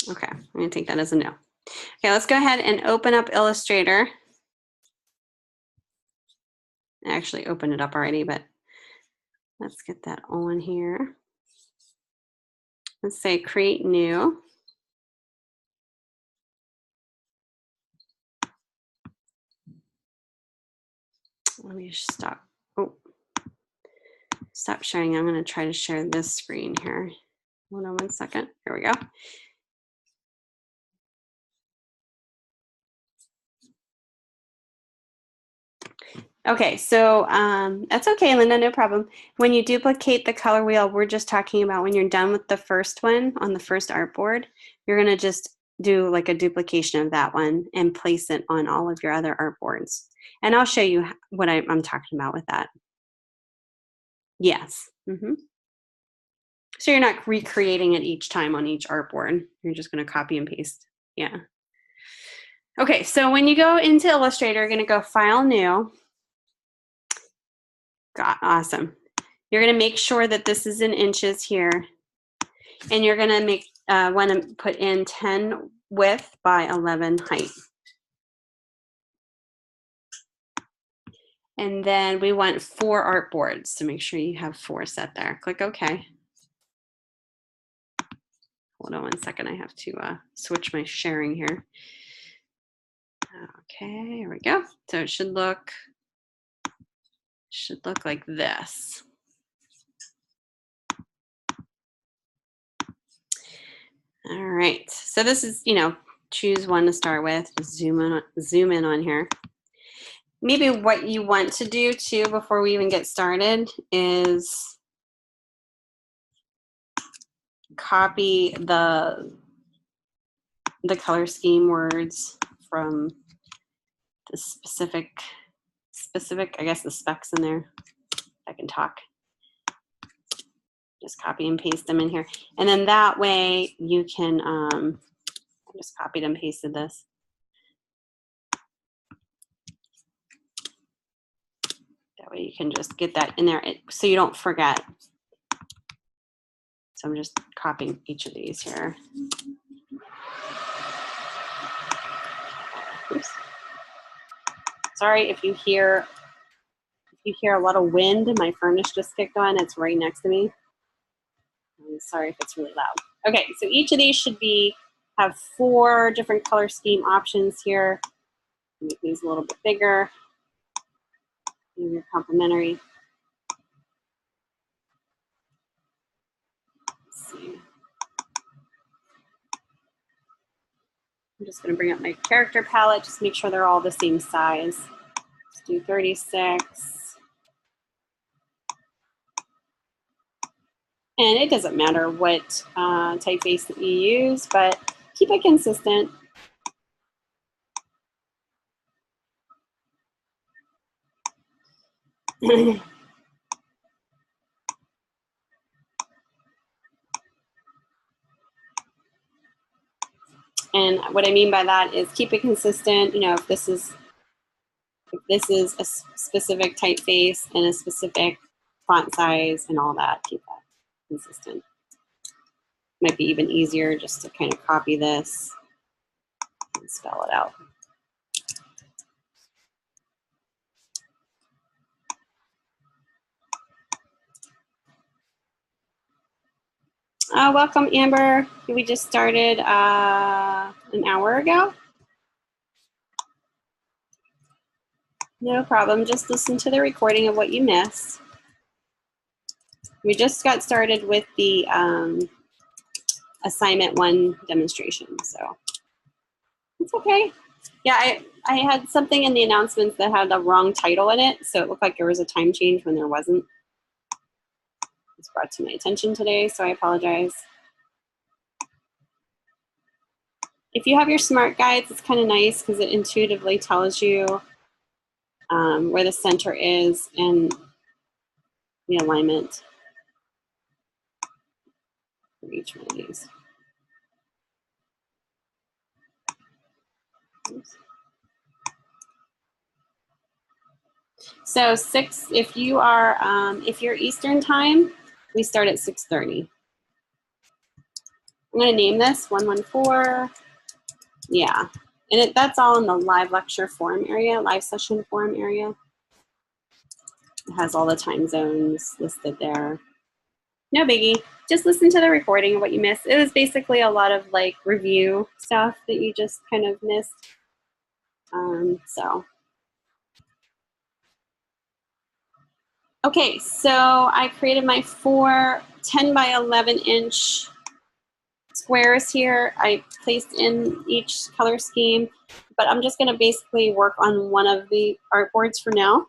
Okay, I'm going to take that as a no. Okay, let's go ahead and open up Illustrator. I actually opened it up already, but let's get that on here. Let's say create new. Let me stop. Oh, stop sharing. I'm going to try to share this screen here. Hold on one second. Here we go. Okay, so that's okay, Linda, no problem. When you duplicate the color wheel, we're just talking about when you're done with the first one on the first artboard, you're going to just do like a duplication of that one and place it on all of your other artboards. And I'll show you what I'm talking about with that. Yes. So you're not recreating it each time on each artboard. You're just going to copy and paste. Yeah. Okay, so when you go into Illustrator, you're going to go File, New. Awesome. You're going to make sure that this is in inches here. And you're going to want to put in 10 width by 11 height. And then we want 4 artboards, so make sure you have 4 set there. Click OK. Hold on 1 second, I have to switch my sharing here. Okay, here we go. So it should look like this. All right, so this is, choose one to start with. Just zoom in on here. Maybe what you want to do too before we even get started is copy the color scheme words from the specific, I guess the specs in there. I can talk. Just copy and paste them in here. And then that way you can, I just copied and pasted this. That way you can just get that in there so you don't forget. So I'm just copying each of these here. Oops. Sorry if you hear a lot of wind. My furnace just kicked on. It's right next to me. I'm sorry if it's really loud. Okay, so each of these should have 4 different color scheme options here. Make these a little bit bigger. Maybe complementary. Let's see. I'm just going to bring up my character palette, just make sure they're all the same size. Let's do 36. And it doesn't matter what typeface that you use, but keep it consistent. And what I mean by that is keep it consistent. If this is a specific typeface and a specific font size and all that, keep that consistent. Might be even easier just to kind of copy this and spell it out. Welcome, Amber. We just started an hour ago. No problem. Just listen to the recording of what you missed. We just got started with the assignment 1 demonstration, so it's okay. Yeah, I had something in the announcements that had the wrong title in it, so it looked like there was a time change when there wasn't. It's brought to my attention today, so I apologize. If you have your smart guides, it's kind of nice because it intuitively tells you where the center is and the alignment for each one of these. Oops. So 6, if you're Eastern time, we start at 6:30. I'm going to name this 114. Yeah, and that's all in the live lecture forum area, live session forum area. It has all the time zones listed there. No biggie. Just listen to the recording of what you missed. It was basically a lot of like review stuff that you just kind of missed. Okay, so I created my 4 10 by 11 inch squares here. I placed in each color scheme, but I'm just going to basically work on one of the artboards for now,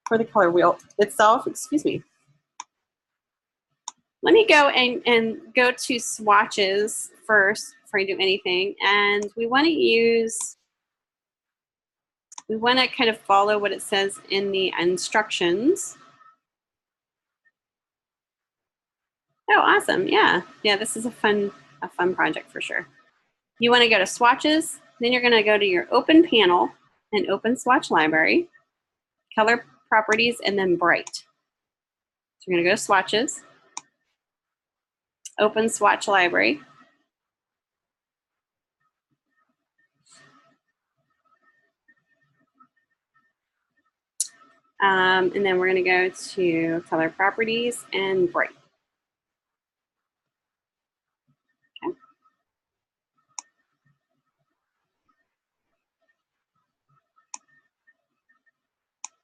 for the color wheel itself. Excuse me. Let me go and go to swatches first before I do anything. And we want to kind of follow what it says in the instructions. Oh, awesome. Yeah. Yeah, this is a fun project for sure. You want to go to swatches, then you're going to go to your open panel and open swatch library, color properties, and then bright. So you're going to go to swatches, open swatch library. And then we're going to go to color properties and bright. Okay.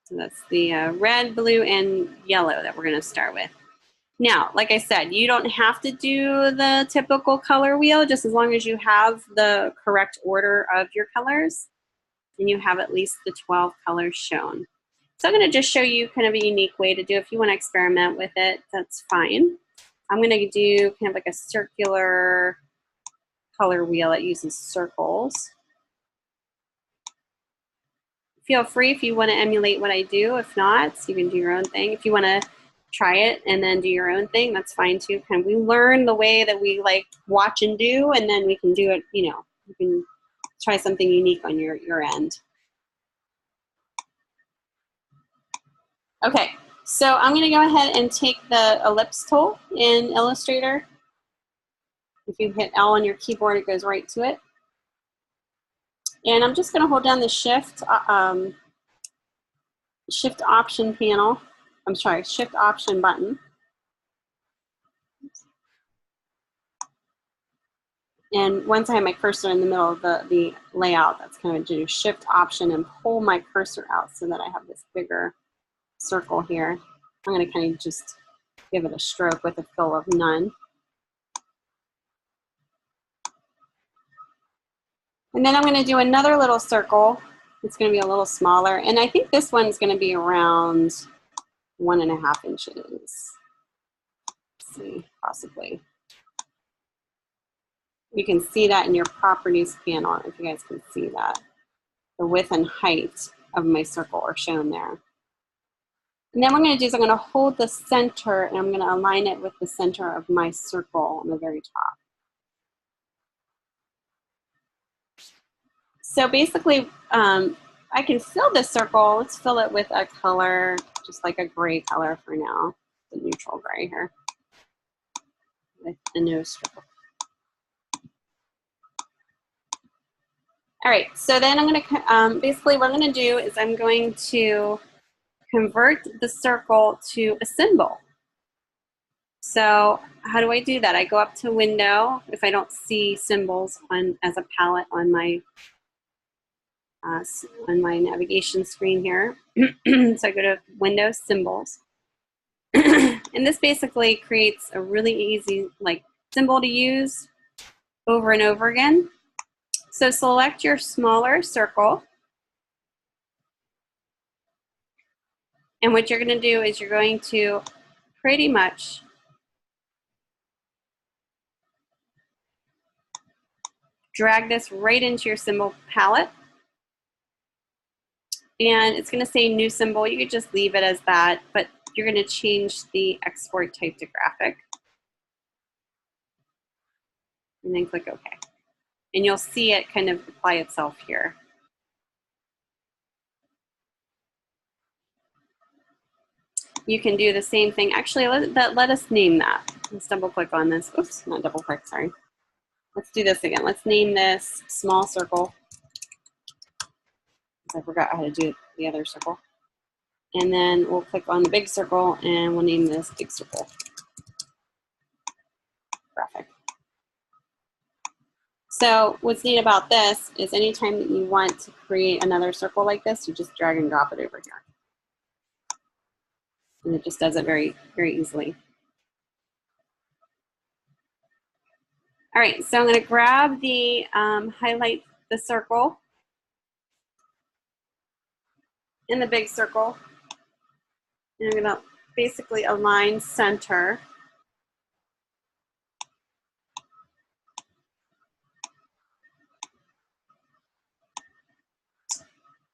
So that's the red, blue, and yellow that we're going to start with. Now, like I said, you don't have to do the typical color wheel, just as long as you have the correct order of your colors and you have at least the 12 colors shown. So I'm going to just show you kind of a unique way to do it. If you want to experiment with it, that's fine. I'm going to do kind of like a circular color wheel that uses circles. Feel free if you want to emulate what I do. If not, you can do your own thing. If you want to try it and then do your own thing, that's fine too. Kind of we learn the way that we like watch and do, and then we can do it, you know, you can try something unique on your end. Okay, so I'm going to go ahead and take the ellipse tool in Illustrator. If you hit L on your keyboard, it goes right to it. And I'm just going to hold down the shift option panel. I'm sorry, shift option button. And once I have my cursor in the middle of the layout, that's kind of do shift option and pull my cursor out so that I have this bigger circle here. I'm going to kind of just give it a stroke with a fill of none. And then I'm going to do another little circle. It's going to be a little smaller. And I think this one's going to be around 1.5 inches. Let's see, possibly. You can see that in your properties panel, if you guys can see that. The width and height of my circle are shown there. And then what I'm going to do is I'm going to hold the center and I'm going to align it with the center of my circle on the very top. So basically, I can fill this circle. Let's fill it with a color, just like a gray color for now, the neutral gray here, with the nose stroke. All right, so then I'm going to, basically what I'm going to do is I'm going to convert the circle to a symbol. So how do I do that? I go up to Window if I don't see symbols as a palette on my navigation screen here. So I go to Window, Symbols. And this basically creates a really easy symbol to use over and over again. So select your smaller circle. And what you're going to do is you're going to pretty much drag this right into your symbol palette. And it's going to say new symbol. You could just leave it as that, but you're going to change the export type to graphic. And then click OK. And you'll see it kind of apply itself here. You can do the same thing. Actually, let us name that. Let's double click on this. Oops, not double click, sorry. Let's do this again. Let's name this small circle. I forgot how to do the other circle. And then we'll click on the big circle and we'll name this big circle graphic. So what's neat about this is anytime that you want to create another circle like this, you just drag and drop it over here. And it just does it very, very easily. All right, so I'm going to grab the highlight the circle in the big circle. And I'm going to basically align center.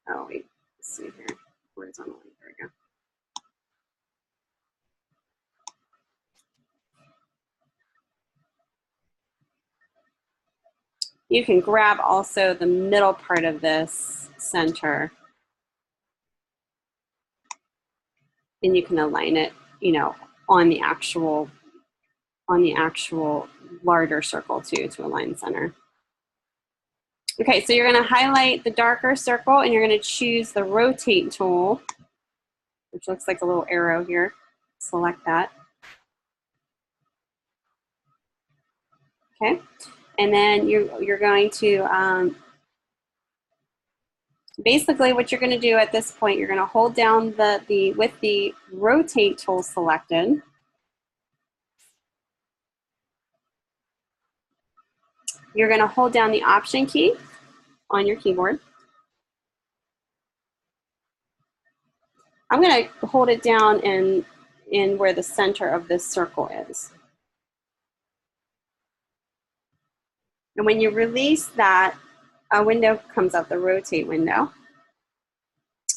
Oh, wait, let's see here. Horizontally, there we go. You can grab also the middle part of this center, and you can align it, you know, on the actual larger circle too, to align center. Okay, so you're going to highlight the darker circle, and you're going to choose the rotate tool, which looks like a little arrow here. Select that. Okay, and then you're going to basically what you're going to do at this point, you're going to hold down with the rotate tool selected. You're going to hold down the Option key on your keyboard. I'm going to hold it down in where the center of this circle is. And when you release that, a window comes up, the rotate window.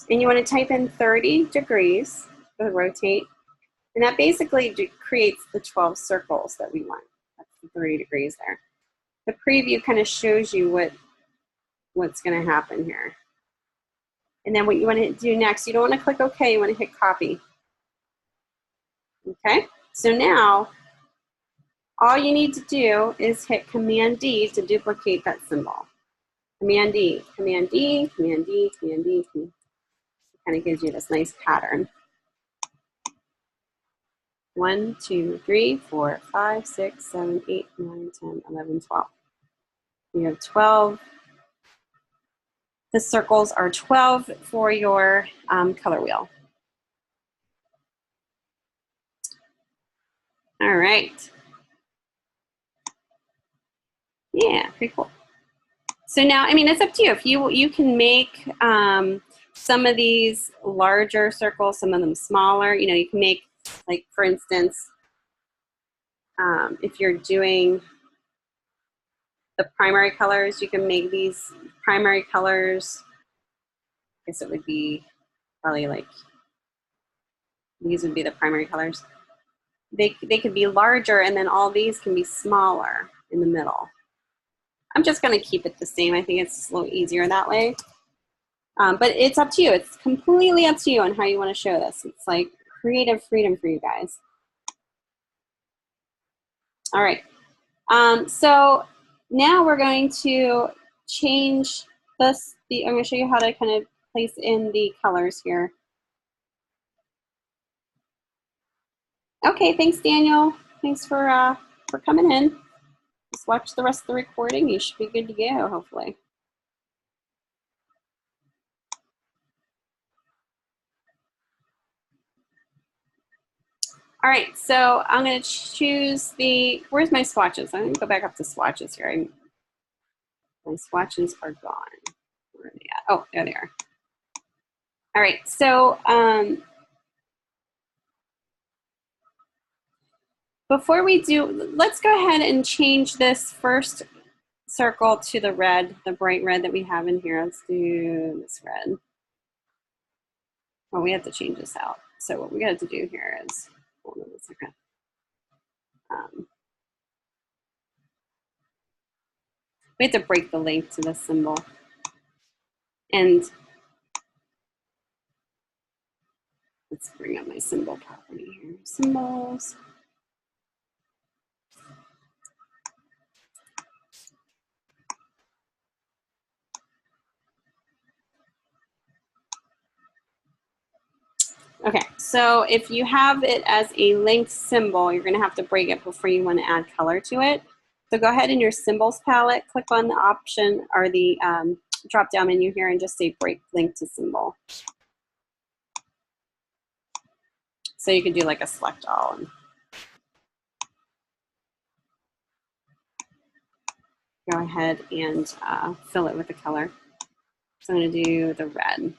And you want to type in 30 degrees for the rotate. And that basically creates the 12 circles that we want. That's the 30 degrees there. The preview kind of shows you what's going to happen here. And then what you want to do next, you don't want to click OK, you want to hit copy. Okay, so now all you need to do is hit Command D to duplicate that symbol. Command D, Command D, Command D, Command D. It kind of gives you this nice pattern. 1, 2, 3, 4, 5, 6, 7, 8, 9, 10, 11, 12. You have 12. The circles are 12 for your color wheel. All right. Yeah, pretty cool. So now, I mean, it's up to you. If you can make some of these larger circles, some of them smaller. You know, you can make, like, for instance, if you're doing the primary colors, you can make these primary colors. I guess it would be probably like, these would be the primary colors. They could be larger, and then all these can be smaller in the middle. I'm just going to keep it the same. I think it's a little easier that way. But it's up to you. It's completely up to you on how you want to show this. It's like creative freedom for you guys. All right. So now we're going to change this. I'm going to show you how to kind of place in the colors here. Okay, thanks, Daniel. Thanks for coming in. Just watch the rest of the recording. You should be good to go, hopefully. All right, so I'm going to choose the, where's my swatches? I'm going to go back up to swatches here. My swatches are gone. Where are they at? Oh, there they are. All right, so before we do, let's go ahead and change this first circle to the red, the bright red that we have in here. Let's do this red. Well, we have to change this out. So what we got to do here is, hold on a second. We have to break the link to this symbol. And let's bring up my symbol property here. Symbols. Okay, so if you have it as a linked symbol, you're going to have to break it before you want to add color to it. So go ahead in your symbols palette, click on the option or the drop-down menu here and just say break link to symbol. So you can do like a select all. And go ahead and fill it with the color. So I'm going to do the red.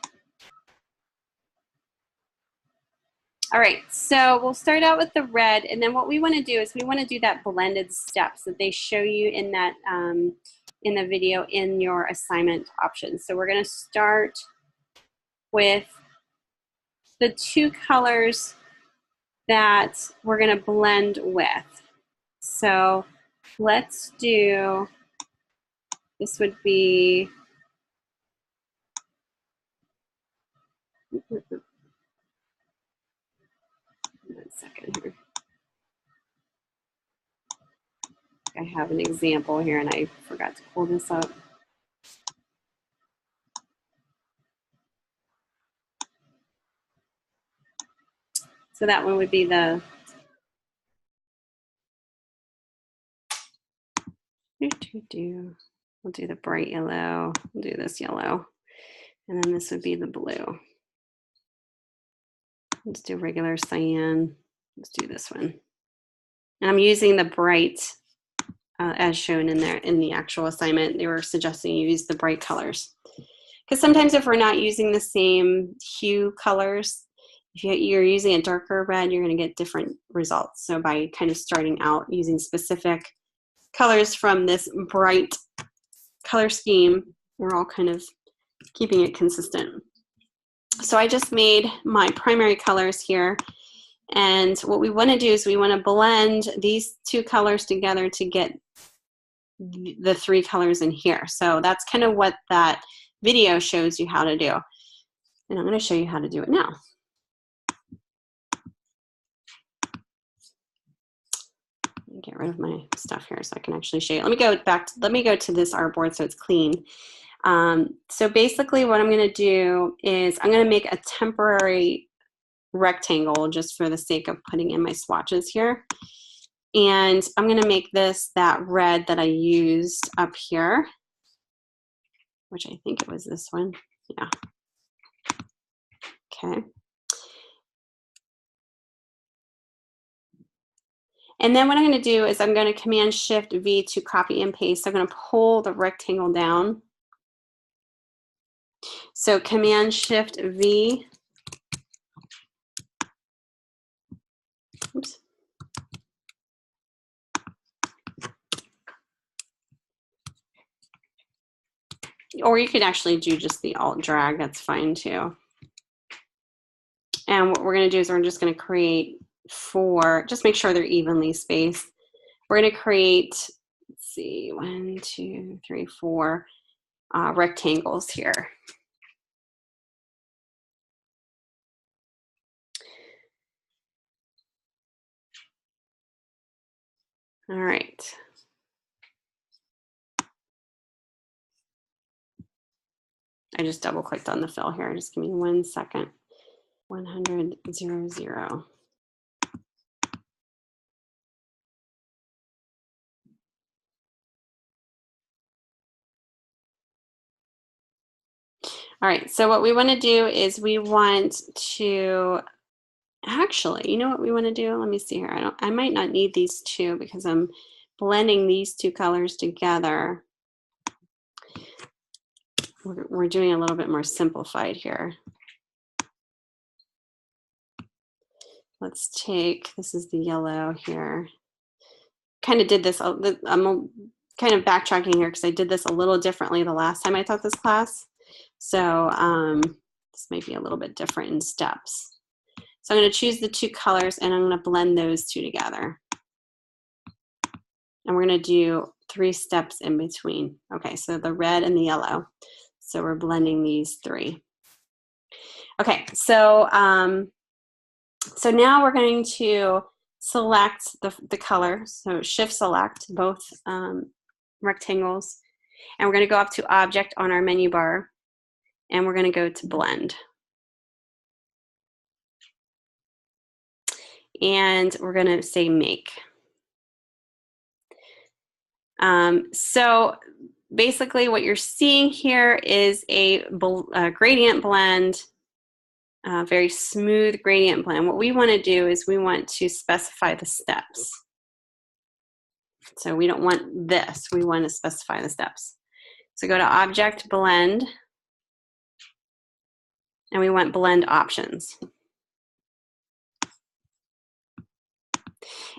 All right, so we'll start out with the red, and then what we want to do is we want to do that blended steps that they show you in that in the video in your assignment options. So we're going to start with the two colors that we're going to blend with. So let's do This would be, one second here. I have an example here and I forgot to pull this up. So that one would be the, we'll do the bright yellow, we'll do this yellow, and then this would be the blue. Let's do regular cyan, let's do this one. And I'm using the bright as shown in there in the actual assignment. They were suggesting you use the bright colors. Because sometimes if we're not using the same hue colors, if you're using a darker red, you're going to get different results. So by kind of starting out using specific colors from this bright color scheme, we're all kind of keeping it consistent. So I just made my primary colors here. And what we want to do is we want to blend these two colors together to get the three colors in here. So that's kind of what that video shows you how to do. And I'm going to show you how to do it now. Get rid of my stuff here so I can actually show you. Let me go to this artboard so it's clean. So basically what I'm going to do is I'm going to make a temporary rectangle just for the sake of putting in my swatches here. And I'm going to make this that red that I used up here, which I think it was this one. Yeah. Okay. And then what I'm going to do is I'm going to Command Shift V to copy and paste. So I'm going to pull the rectangle down. So Command Shift V. Oops. Or you could actually do just the Alt drag, that's fine too. And what we're going to do is we're just going to create four, just make sure they're evenly spaced. We're going to create, let's see, 1, 2, 3, 4 rectangles here. All right. I just double clicked on the fill here. Just give me 1 second. 100, 0, 0. All right, so what we want to do is we want to, actually, you know what we want to do? Let me see here. I might not need these two because I'm blending these two colors together. We're doing a little bit more simplified here. Let's take, this is the yellow here. Kind of did this, I'm kind of backtracking here because I did this a little differently the last time I taught this class. So this might be a little bit different in steps. So I'm going to choose the two colors and I'm going to blend those two together. And we're going to do 3 steps in between. Okay, so the red and the yellow. So we're blending these 3. Okay, so so now we're going to select the color. So Shift select both rectangles. And we're going to go up to Object on our menu bar. And we're going to go to Blend. And we're going to say Make. So basically what you're seeing here is a gradient blend, very smooth gradient blend. What we want to do is we want to specify the steps. So we don't want this, we want to specify the steps. So go to Object, Blend, and we want Blend Options.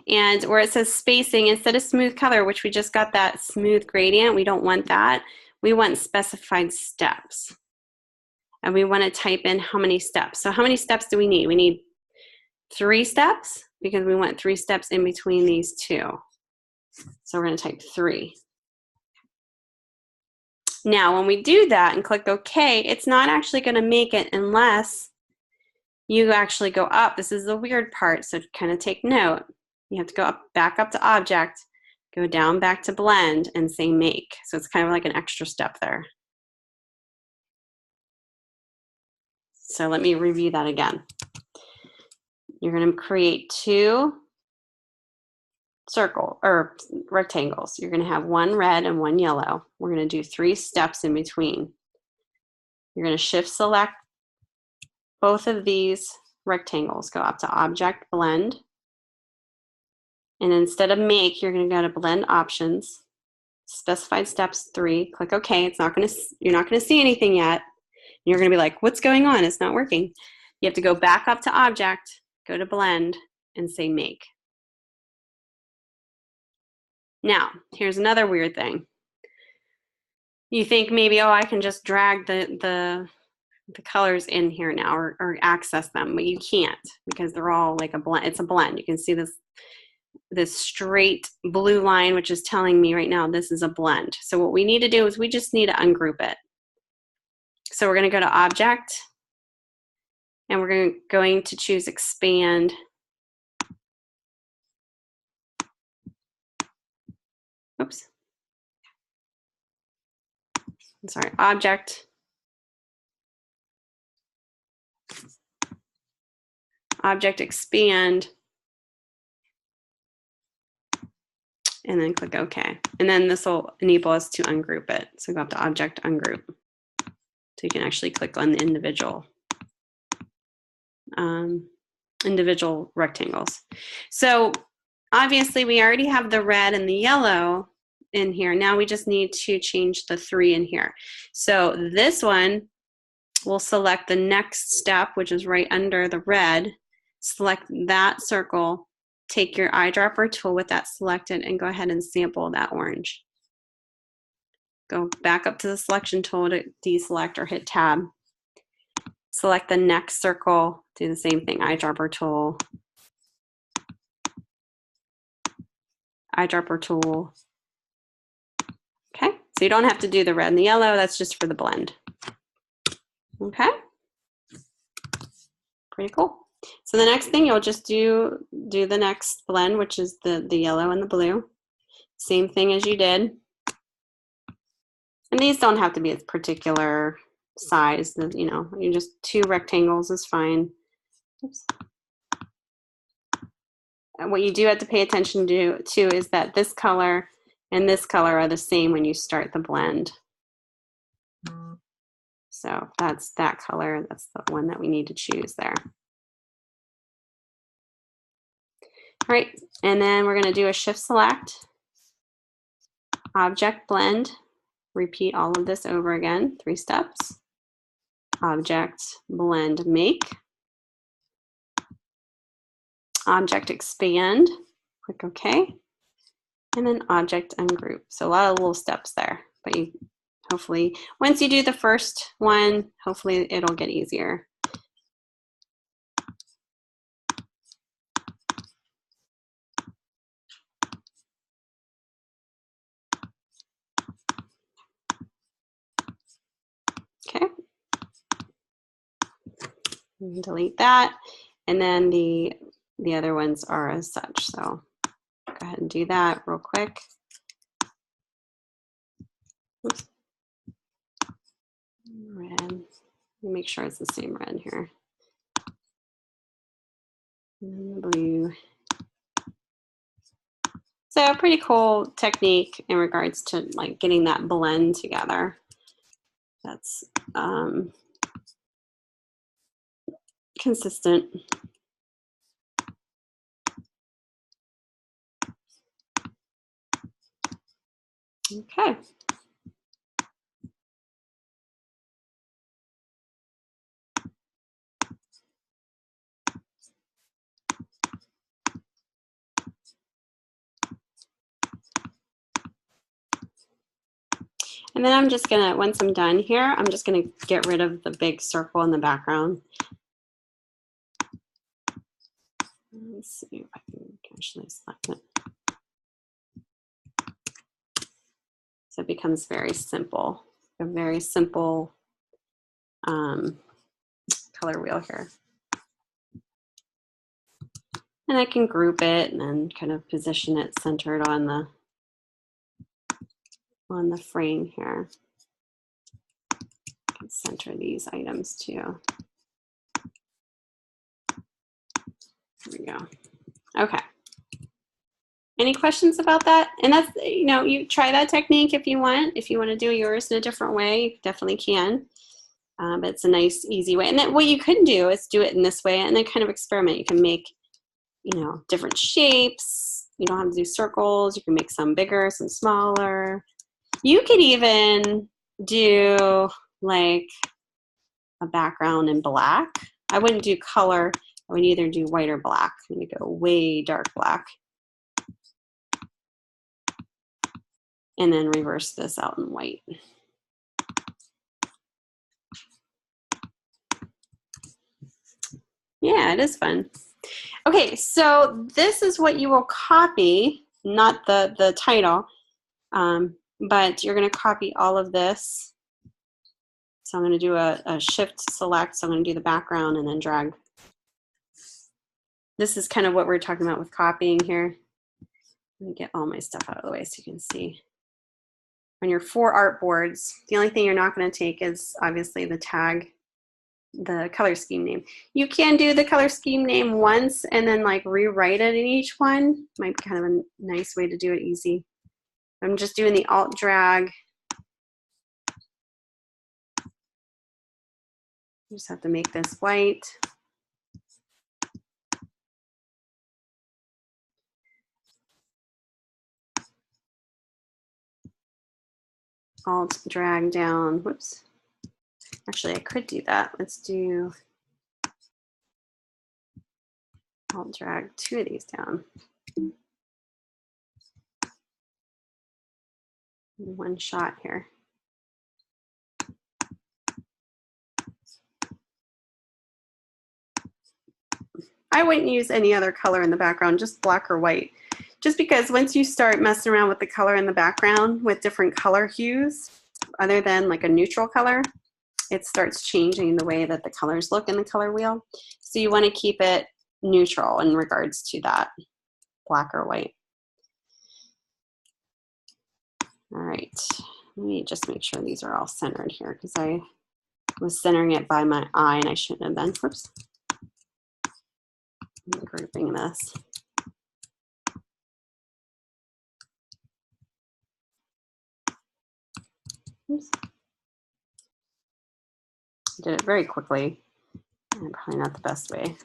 And where it says spacing, instead of smooth color, which we just got that smooth gradient, we don't want that. We want specified steps. And we want to type in how many steps. So how many steps do we need? We need 3 steps because we want 3 steps in between these two. So we're going to type 3. Now, when we do that and click OK, it's not actually going to make it unless you actually go up. This is the weird part, so kind of take note. You have to go up, back up to Object, go down back to Blend, and say Make. So it's kind of like an extra step there. So let me review that again. You're going to create two circle or rectangles. You're going to have one red and one yellow. We're going to do 3 steps in between. You're going to shift select both of these rectangles, go up to Object, Blend, and instead of Make, you're going to go to Blend Options, Specified Steps 3, click OK. You're not going to see anything yet. You're going to be like, what's going on? It's not working. You have to go back up to Object, go to Blend, and say Make. Now, here's another weird thing. You think maybe, oh, I can just drag the colors in here now or access them, but you can't because they're all like a blend. It's a blend. You can see this straight blue line, which is telling me right now this is a blend. So what we need to do is we just need to ungroup it. So we're going to go to Object, and we're going to choose Expand. Oops. I'm sorry, Object. Object Expand. And then click OK. And then this will enable us to ungroup it. So go up to Object, Ungroup. So you can actually click on the individual rectangles. So obviously we already have the red and the yellow in here. Now we just need to change the 3 in here. So this one, we'll select the next step, which is right under the red. Select that circle, take your eyedropper tool with that selected, and go ahead and sample that orange. Go back up to the selection tool to deselect or hit Tab. Select the next circle, do the same thing, eyedropper tool, eyedropper tool. Okay, so you don't have to do the red and the yellow, that's just for the blend. Okay, pretty cool. So the next thing, you'll just do the next blend, which is the yellow and the blue. Same thing as you did. And these don't have to be a particular size, you know, you just 2 rectangles is fine. Oops. And what you do have to pay attention to is that this color and this color are the same when you start the blend. So that's that color, that's the one that we need to choose there. All right, and then we're going to do a shift select, Object Blend, repeat all of this over again, 3 steps. Object Blend Make, Object Expand, click OK, and then Object Ungroup. So a lot of little steps there, but you hopefully, once you do the first one, hopefully it'll get easier. Okay. Delete that, and then the other ones are as such. So go ahead and do that real quick. Oops. Red. Make sure it's the same red here. And the blue. So a pretty cool technique in regards to like getting that blend together. That's consistent. Okay. And then I'm just gonna, once I'm done here, I'm just gonna get rid of the big circle in the background. Let's see if I can actually select it. So it becomes very simple, a very simple color wheel here. And I can group it and then kind of position it centered on the frame here. Center these items too. There we go. Okay. Any questions about that? And that's, you know, you try that technique if you want. If you want to do yours in a different way, you definitely can. But it's a nice, easy way. And then what you could do is do it in this way and then kind of experiment. You can make, you know, different shapes. You don't have to do circles. You can make some bigger, some smaller. You could even do like a background in black. I wouldn't do color. I would either do white or black. I'm going to go way dark black. And then reverse this out in white. Yeah, it is fun. Okay, so this is what you will copy, not the title, but you're going to copy all of this. So I'm going to do a shift select. So I'm going to do the background and then drag. This is kind of what we're talking about with copying here. Let me get all my stuff out of the way so you can see. On your 4 artboards, the only thing you're not going to take is obviously the tag, the color scheme name. You can do the color scheme name once and then like rewrite it in each one. Might be kind of a nice way to do it easy. I'm just doing the alt drag. You just have to make this white. Alt drag down, whoops. Actually, I could do that. Let's do alt drag 2 of these down. In one shot here. I wouldn't use any other color in the background, just black or white. Just because once you start messing around with the color in the background with different color hues, other than like a neutral color, it starts changing the way that the colors look in the color wheel. So you want to keep it neutral in regards to that, black or white. All right, let me just make sure these are all centered here because I was centering it by my eye and I shouldn't have been. Whoops. I'm grouping this. Oops. I did it very quickly and probably not the best way.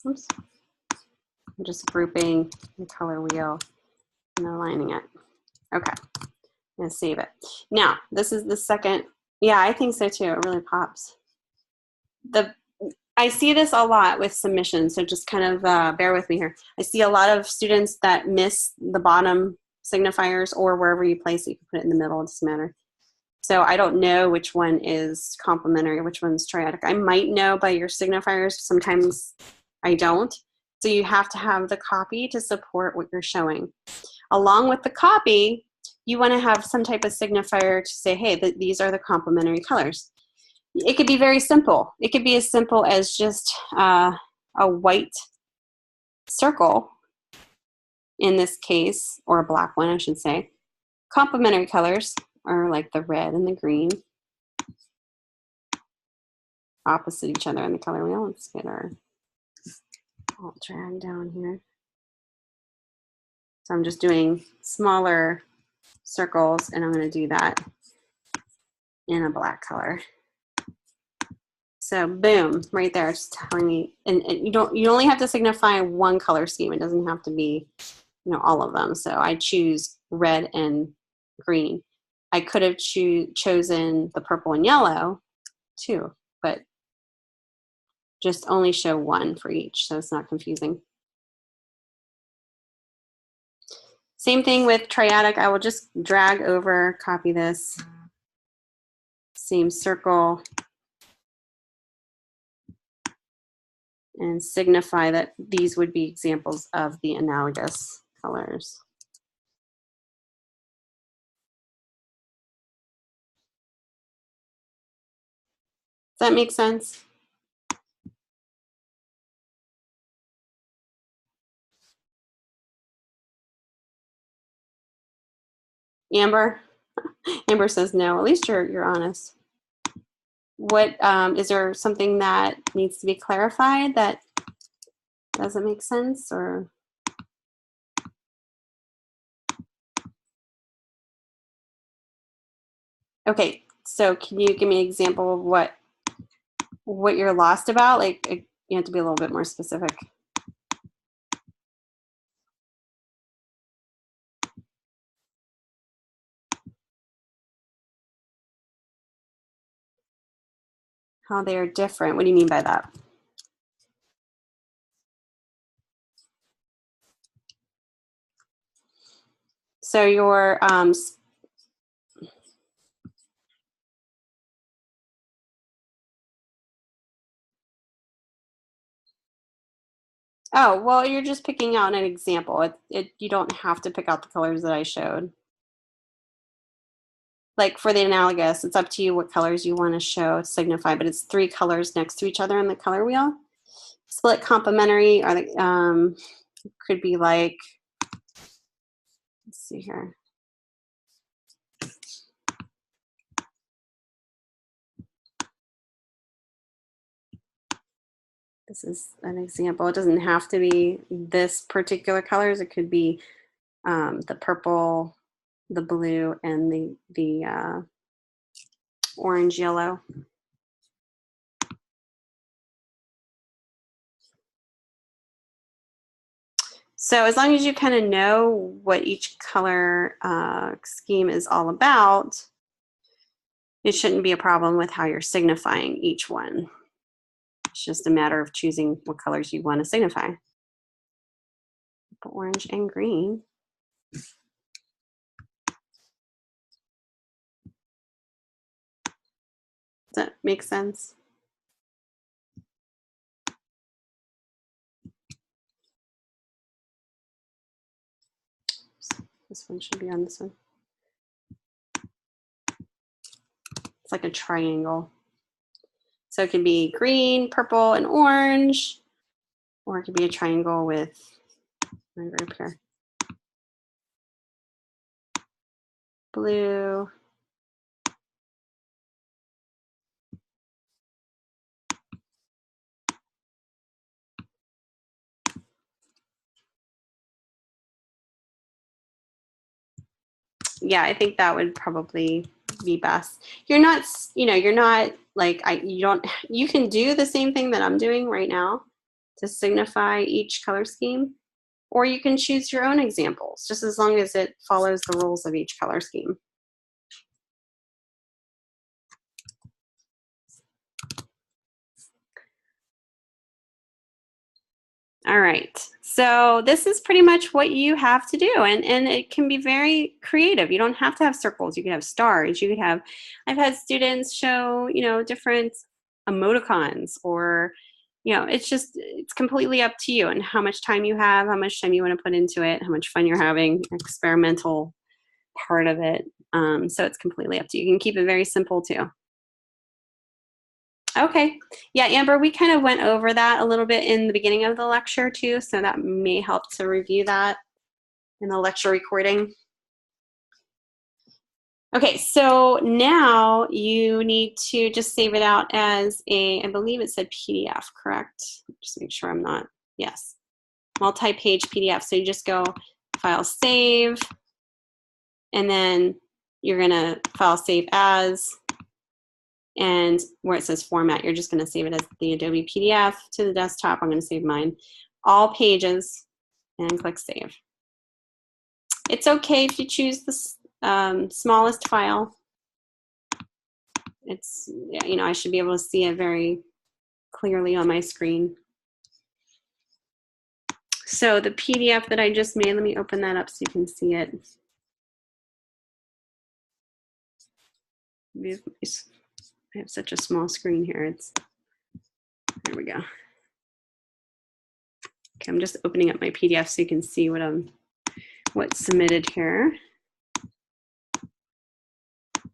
Oops. I'm just grouping the color wheel and aligning it. Okay, I'm gonna save it. Now, this is the second. Yeah, I think so too. It really pops. I see this a lot with submissions, so just kind of bear with me here. I see a lot of students that miss the bottom signifiers or wherever you place it. You can put it in the middle, it doesn't matter. So I don't know which one is complementary, which one's triadic. I might know by your signifiers, sometimes I don't. So you have to have the copy to support what you're showing. Along with the copy, you want to have some type of signifier to say, hey, these are the complementary colors. It could be very simple. It could be as simple as just a white circle in this case, or a black one, I should say. Complementary colors are like the red and the green, opposite each other in the color wheel. Let's get our alt drag down here. So I'm just doing smaller circles, and I'm going to do that in a black color. So boom, right there, it's telling me, and you only have to signify one color scheme. It doesn't have to be, you know, all of them. So I choose red and green. I could have chosen the purple and yellow too, but just only show one for each, so it's not confusing. Same thing with triadic. I will just drag over, copy this, same circle. and signify that these would be examples of the analogous colors. Does that make sense? Amber? Amber says no. At least you're honest. What is there something that needs to be clarified that doesn't make sense, or? Okay, so can you give me an example of what you're lost about? Like, you have to be a little bit more specific. How they are different. What do you mean by that? So your oh, well, you're just picking out an example. You don't have to pick out the colors that I showed. Like for the analogous, it's up to you what colors you want to show signify, but it's 3 colors next to each other in the color wheel. Split complementary, or the could be like, let's see here. This is an example. It doesn't have to be this particular colors. It could be the purple, the blue, and the orange yellow. So as long as you kind of know what each color scheme is all about, it shouldn't be a problem with how you're signifying each one. It's just a matter of choosing what colors you want to signify. Orange and green. Does that make sense? This one should be on this one. It's like a triangle. So it could be green, purple, and orange, or it could be a triangle with my group here. Blue. Yeah, I think that would probably be best. You're not, you're not like, you can do the same thing that I'm doing right now to signify each color scheme, or you can choose your own examples, just as long as it follows the rules of each color scheme. All right, so this is pretty much what you have to do, and it can be very creative. You don't have to have circles. You could have stars. You could have, I've had students show, different emoticons, or, it's completely up to you and how much time you have, how much time you want to put into it, how much fun you're having, experimental part of it. So it's completely up to you. You can keep it very simple too. Okay. Yeah, Amber, we kind of went over that a little bit in the beginning of the lecture too, so that may help to review that in the lecture recording. Okay, so now you need to just save it out as I believe it said PDF, correct? Just make sure I'm not, yes. Multi-page PDF. So you just go File Save, and then you're gonna File Save As, and where it says format, you're just going to save it as the Adobe PDF to the desktop. I'm going to save mine. All pages, and click Save. It's okay if you choose the smallest file. It's, I should be able to see it very clearly on my screen. So the PDF that I just made, let me open that up so you can see it. I have such a small screen here. There we go. Okay, I'm just opening up my PDF so you can see what's submitted here.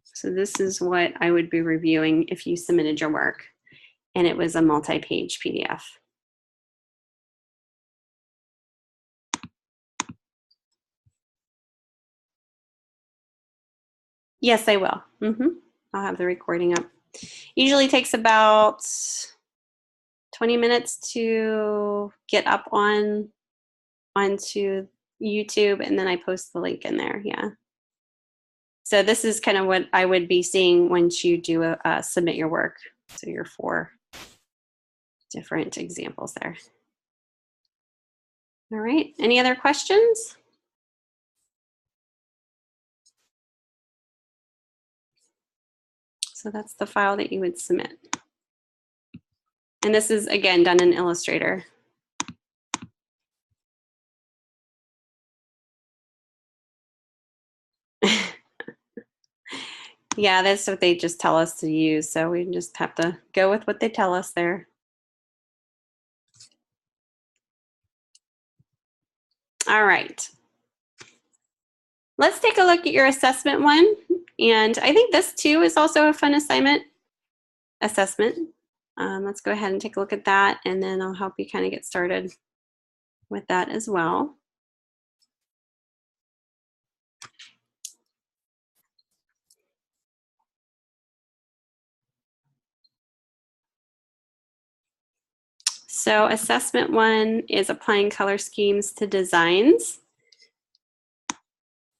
So this is what I would be reviewing if you submitted your work and it was a multi-page PDF. Yes, I will. I'll have the recording up. Usually takes about 20 minutes to get up onto YouTube, and then I post the link in there. Yeah. So this is kind of what I would be seeing once you do submit your work. So your 4 different examples there. All right. Any other questions? So that's the file that you would submit. And this is, again, done in Illustrator. Yeah, that's what they just tell us to use. So we just have to go with what they tell us there. All right. Let's take a look at your assessment one. And I think this too is also a fun assessment. Let's go ahead and take a look at that, and then I'll help you kind of get started with that as well. So assessment one is applying color schemes to designs,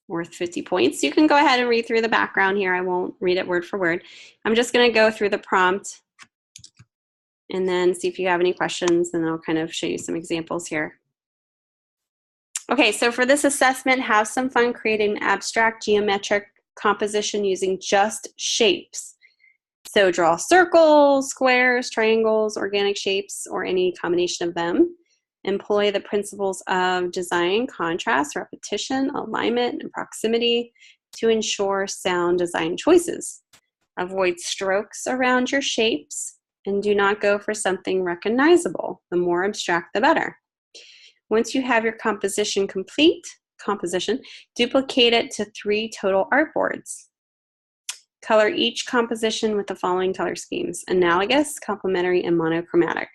worth 50 points. You can go ahead and read through the background here. I won't read it word for word. I'm just going to go through the prompt and then see if you have any questions, and I'll kind of show you some examples here. Okay, so for this assessment, have some fun creating an abstract geometric composition using just shapes. So draw circles, squares, triangles, organic shapes, or any combination of them. Employ the principles of design, contrast, repetition, alignment, and proximity to ensure sound design choices. Avoid strokes around your shapes and do not go for something recognizable. The more abstract, the better. Once you have your composition complete, duplicate it to 3 total artboards. Color each composition with the following color schemes: analogous, complementary, and monochromatic.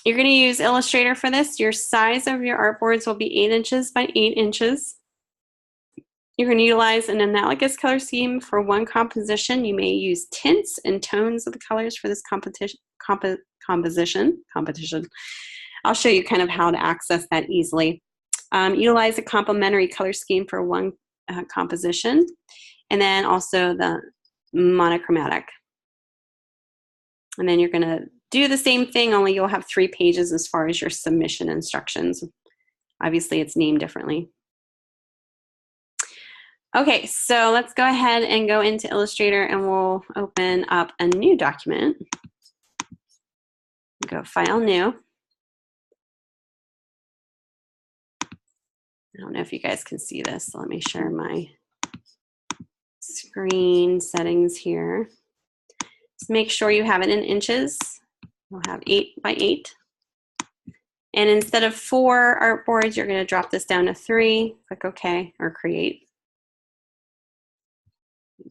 You're going to use Illustrator for this. Your size of your artboards will be 8 inches by 8 inches. You're going to utilize an analogous color scheme for one composition. You may use tints and tones of the colors for this competition. I'll show you kind of how to access that easily. Utilize a complementary color scheme for one composition, and then also the monochromatic. And then you're going to do the same thing, only you'll have 3 pages as far as your submission instructions. Obviously, it's named differently. Okay, so let's go ahead and go into Illustrator, and we'll open up a new document. Go File, New. I don't know if you guys can see this, so let me share my screen settings here. Just make sure you have it in inches. We'll have 8 by 8. And instead of 4 artboards, you're going to drop this down to 3. Click OK or Create.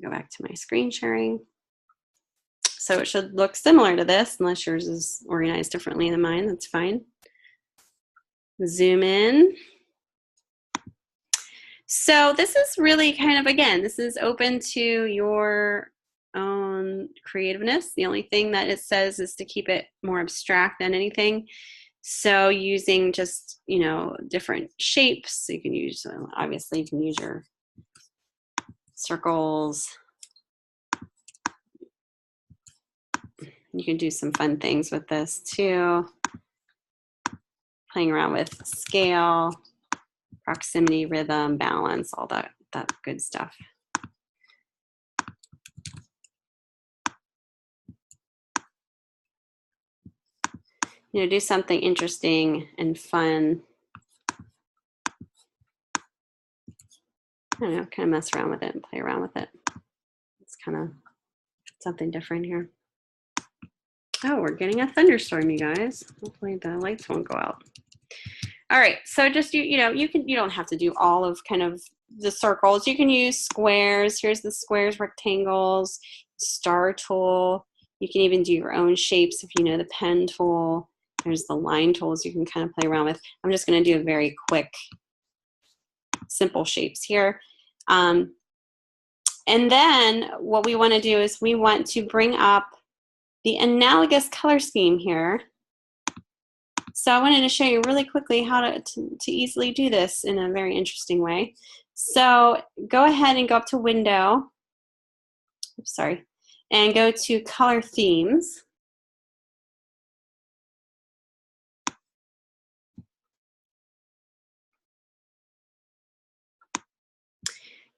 Go back to my screen sharing. So it should look similar to this, unless yours is organized differently than mine. That's fine. Zoom in. So this is really kind of, again, this is open to your own creativeness. The only thing that it says is to keep it more abstract than anything. So using just, different shapes. So you can use, obviously you can use your circles. You can do some fun things with this too. Playing around with scale, proximity, rhythm, balance, all that good stuff. Do something interesting and fun. I don't know, kind of mess around with it and play around with it. It's kind of something different here. Oh, we're getting a thunderstorm, you guys. Hopefully the lights won't go out. All right, so just you don't have to do all of kind of the circles. You can use squares. Here's the squares, rectangles, star tool. You can even do your own shapes if you know the pen tool. There's the line tools you can kind of play around with. I'm just going to do a very quick, simple shapes here. And then what we want to do is we want to bring up the analogous color scheme here. So I wanted to show you really quickly how to easily do this in a very interesting way. So go ahead and go up to Window, oops, sorry, and go to Color Themes.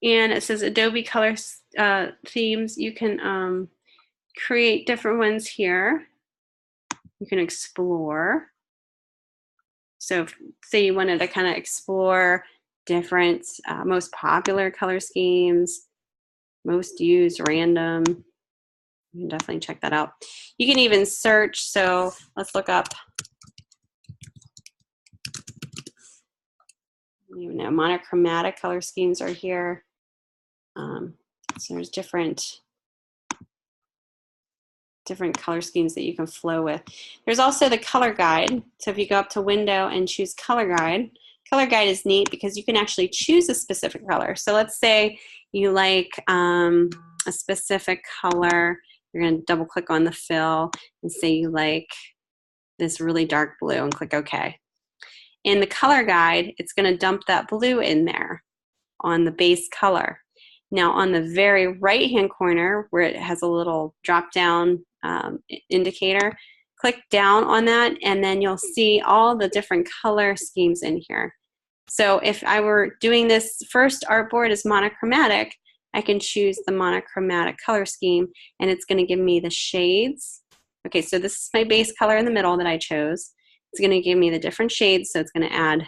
And it says Adobe Color Themes. You can create different ones here. You can explore. So say you wanted to kind of explore different, most popular color schemes, most used, random. You can definitely check that out. You can even search. So let's look up, you know, monochromatic color schemes are here. So there's different color schemes that you can flow with. There's also the color guide. So if you go up to Window and choose color guide is neat because you can actually choose a specific color. So let's say you like a specific color. You're going to double click on the fill and say you like this really dark blue and click OK. In the color guide, it's going to dump that blue in there on the base color. Now on the very right hand corner where it has a little drop down indicator, click down on that and then you'll see all the different color schemes in here. So if I were doing this first artboard as monochromatic, I can choose the monochromatic color scheme and it's going to give me the shades. Okay, so this is my base color in the middle that I chose. It's going to give me the different shades, so it's going to add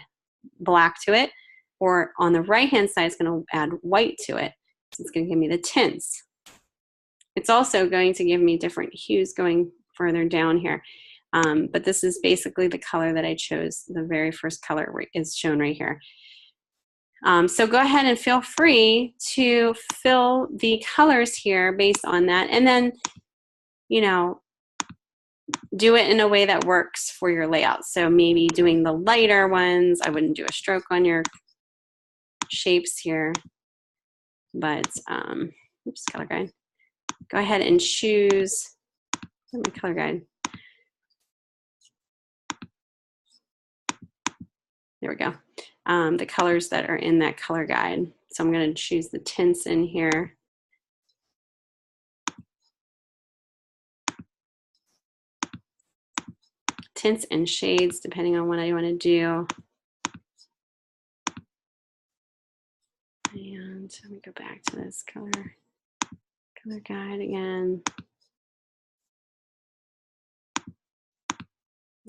black to it. Or on the right hand side, it's going to add white to it. So it's going to give me the tints. It's also going to give me different hues going further down here. But this is basically the color that I chose. The very first color is shown right here. So go ahead and feel free to fill the colors here based on that. And then, you know, do it in a way that works for your layout. So maybe doing the lighter ones, I wouldn't do a stroke on your shapes here, but oops, color guide. Go ahead and choose my color guide. There we go. The colors that are in that color guide. So I'm going to choose the tints in here. Tints and shades, depending on what I want to do. And let me go back to this color guide again.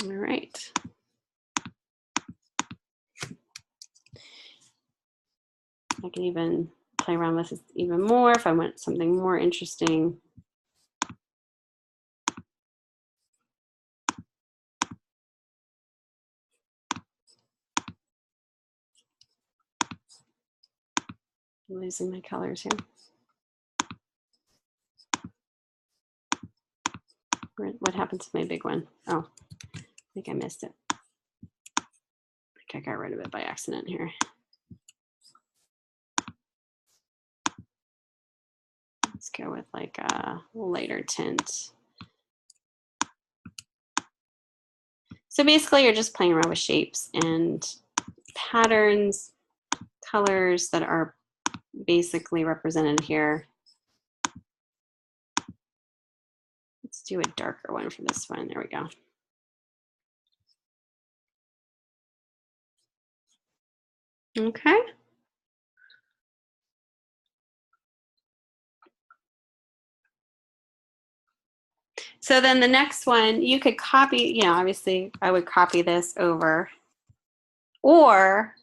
All right. I can even play around with this even more if I want something more interesting. I'm losing my colors here. What happened to my big one? Oh, I think I missed it. I think I got rid of it by accident here. Let's go with like a lighter tint. So basically you're just playing around with shapes and patterns, colors that are basically represented here. Let's do a darker one for this one. There we go. Okay. So then the next one, you could copy, you know, obviously I would copy this over. Or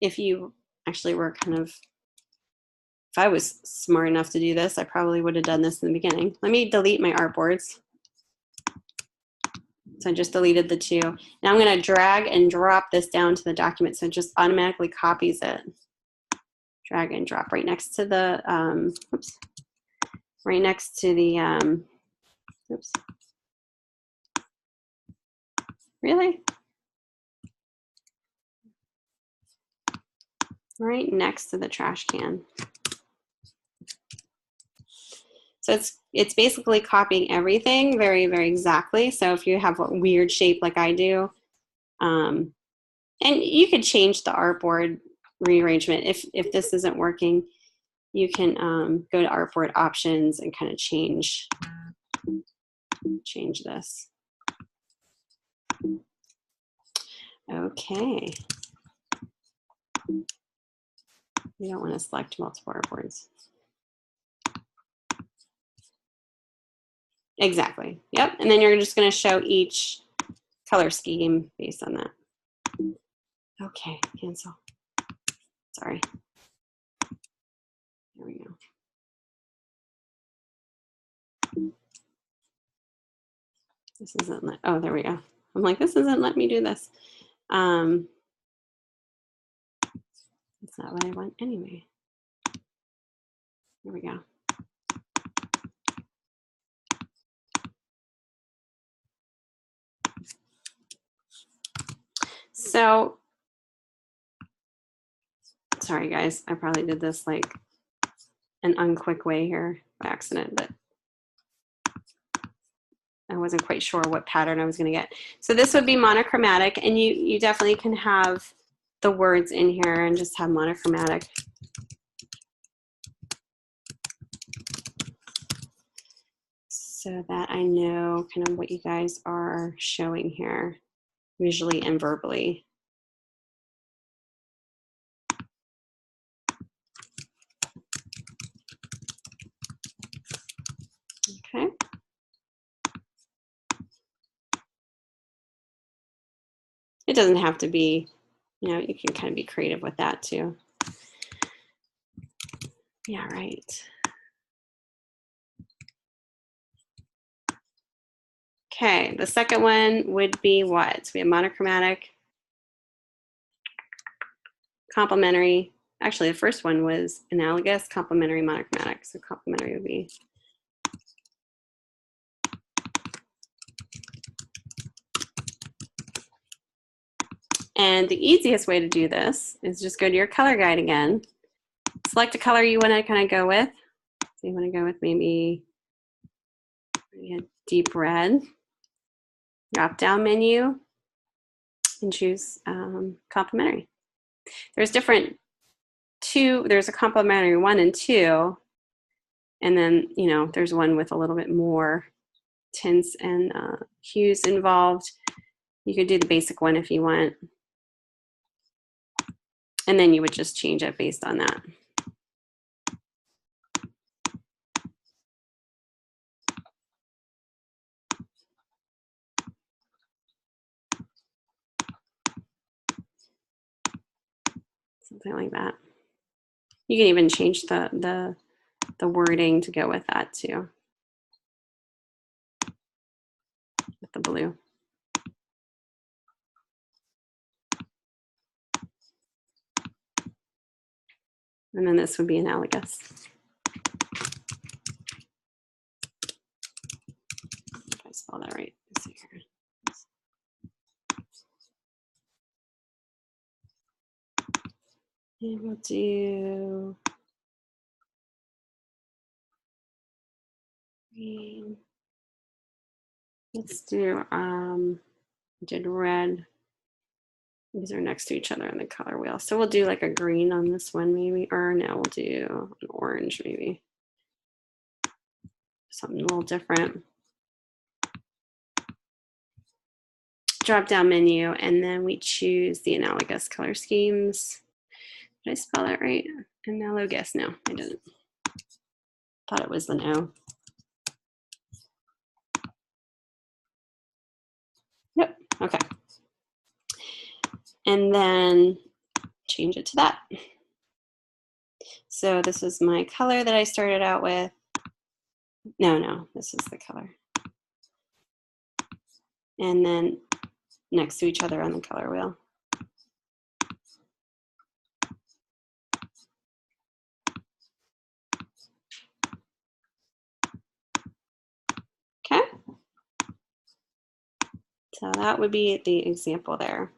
if you actually were kind of, if I was smart enough to do this, I probably would have done this in the beginning. Let me delete my artboards. So I just deleted the 2. Now I'm going to drag and drop this down to the document so it just automatically copies it. Drag and drop right next to the, oops, right next to the, oops. Really? Right next to the trash can. So it's basically copying everything very, very exactly. So if you have a weird shape like I do, and you could change the artboard rearrangement. If this isn't working, you can go to artboard options and kind of change this. Okay. We don't want to select multiple artboards. Exactly. Yep. And then you're just going to show each color scheme based on that. Okay. Cancel. Sorry. There we go. This isn't let, oh, there we go. I'm like, this isn't let me do this. That's not what I want anyway. Here we go. So, sorry guys, I probably did this like an unquick way here by accident, but I wasn't quite sure what pattern I was going to get. So this would be monochromatic, and you definitely can have the words in here and just have monochromatic. So that I know kind of what you guys are showing here, visually and verbally. Okay. It doesn't have to be, you know, you can kind of be creative with that too. Yeah, right. Okay, the second one would be what? So we have monochromatic, complementary. Actually, the first one was analogous, complementary, monochromatic. So complementary would be. And the easiest way to do this is just go to your color guide again. Select a color you want to kind of go with. So you want to go with maybe a deep red. Drop down menu and choose complementary. There's different there's a complementary 1 and 2, and then you know there's one with a little bit more tints and hues involved. You could do the basic one if you want, and then you would just change it based on that. Something like that. You can even change the wording to go with that too, with the blue. And then this would be analogous. If I spell that right. Let's see here. And we'll do green. Let's do did red. These are next to each other in the color wheel. So we'll do like a green on this one maybe, or no, we'll do an orange maybe. Something a little different. Drop down menu, and then we choose the analogous color schemes. Did I spell that right? Analogous, no, I didn't. Thought it was the no. Yep, okay. And then change it to that. So this is my color that I started out with. No, this is the color. and then next to each other on the color wheel. Okay. So that would be the example there.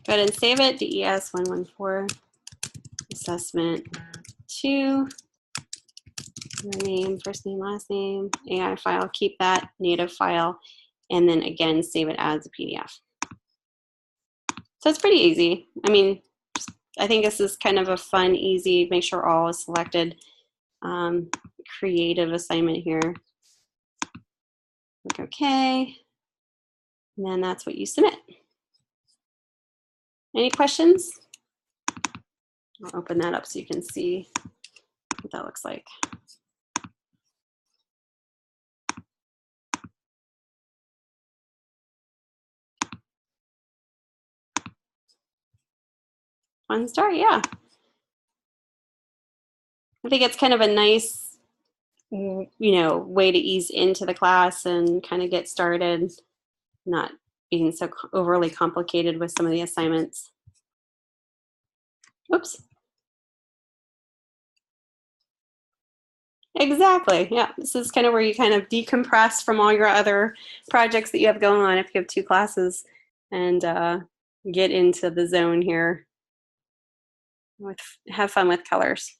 Go ahead and save it, DES114 assessment 2. Your name, first name, last name, AI file, keep that native file, and then again, save it as a PDF. So it's pretty easy. I mean, I think this is kind of a fun, easy, make sure all is selected, creative assignment here. Click OK, and then that's what you submit. Any questions? I'll open that up so you can see what that looks like. Fun start, yeah. I think it's kind of a nice, you know, way to ease into the class and kind of get started, not being so overly complicated with some of the assignments. Oops. Exactly, yeah. This is kind of where you kind of decompress from all your other projects that you have going on if you have 2 classes, and get into the zone here. Have fun with colors.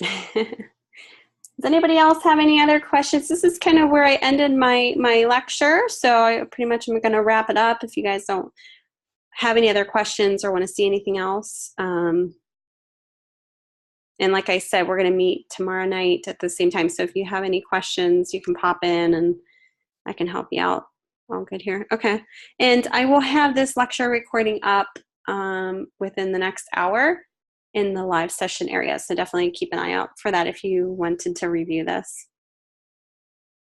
Does anybody else have any other questions? This is kind of where I ended my lecture, so I pretty much am going to wrap it up if you guys don't have any other questions or want to see anything else. And like I said, we're going to meet tomorrow night at the same time, so if you have any questions, you can pop in and I can help you out. All good here. Okay. And I will have this lecture recording up within the next hour in the live session area. So definitely keep an eye out for that if you wanted to review this.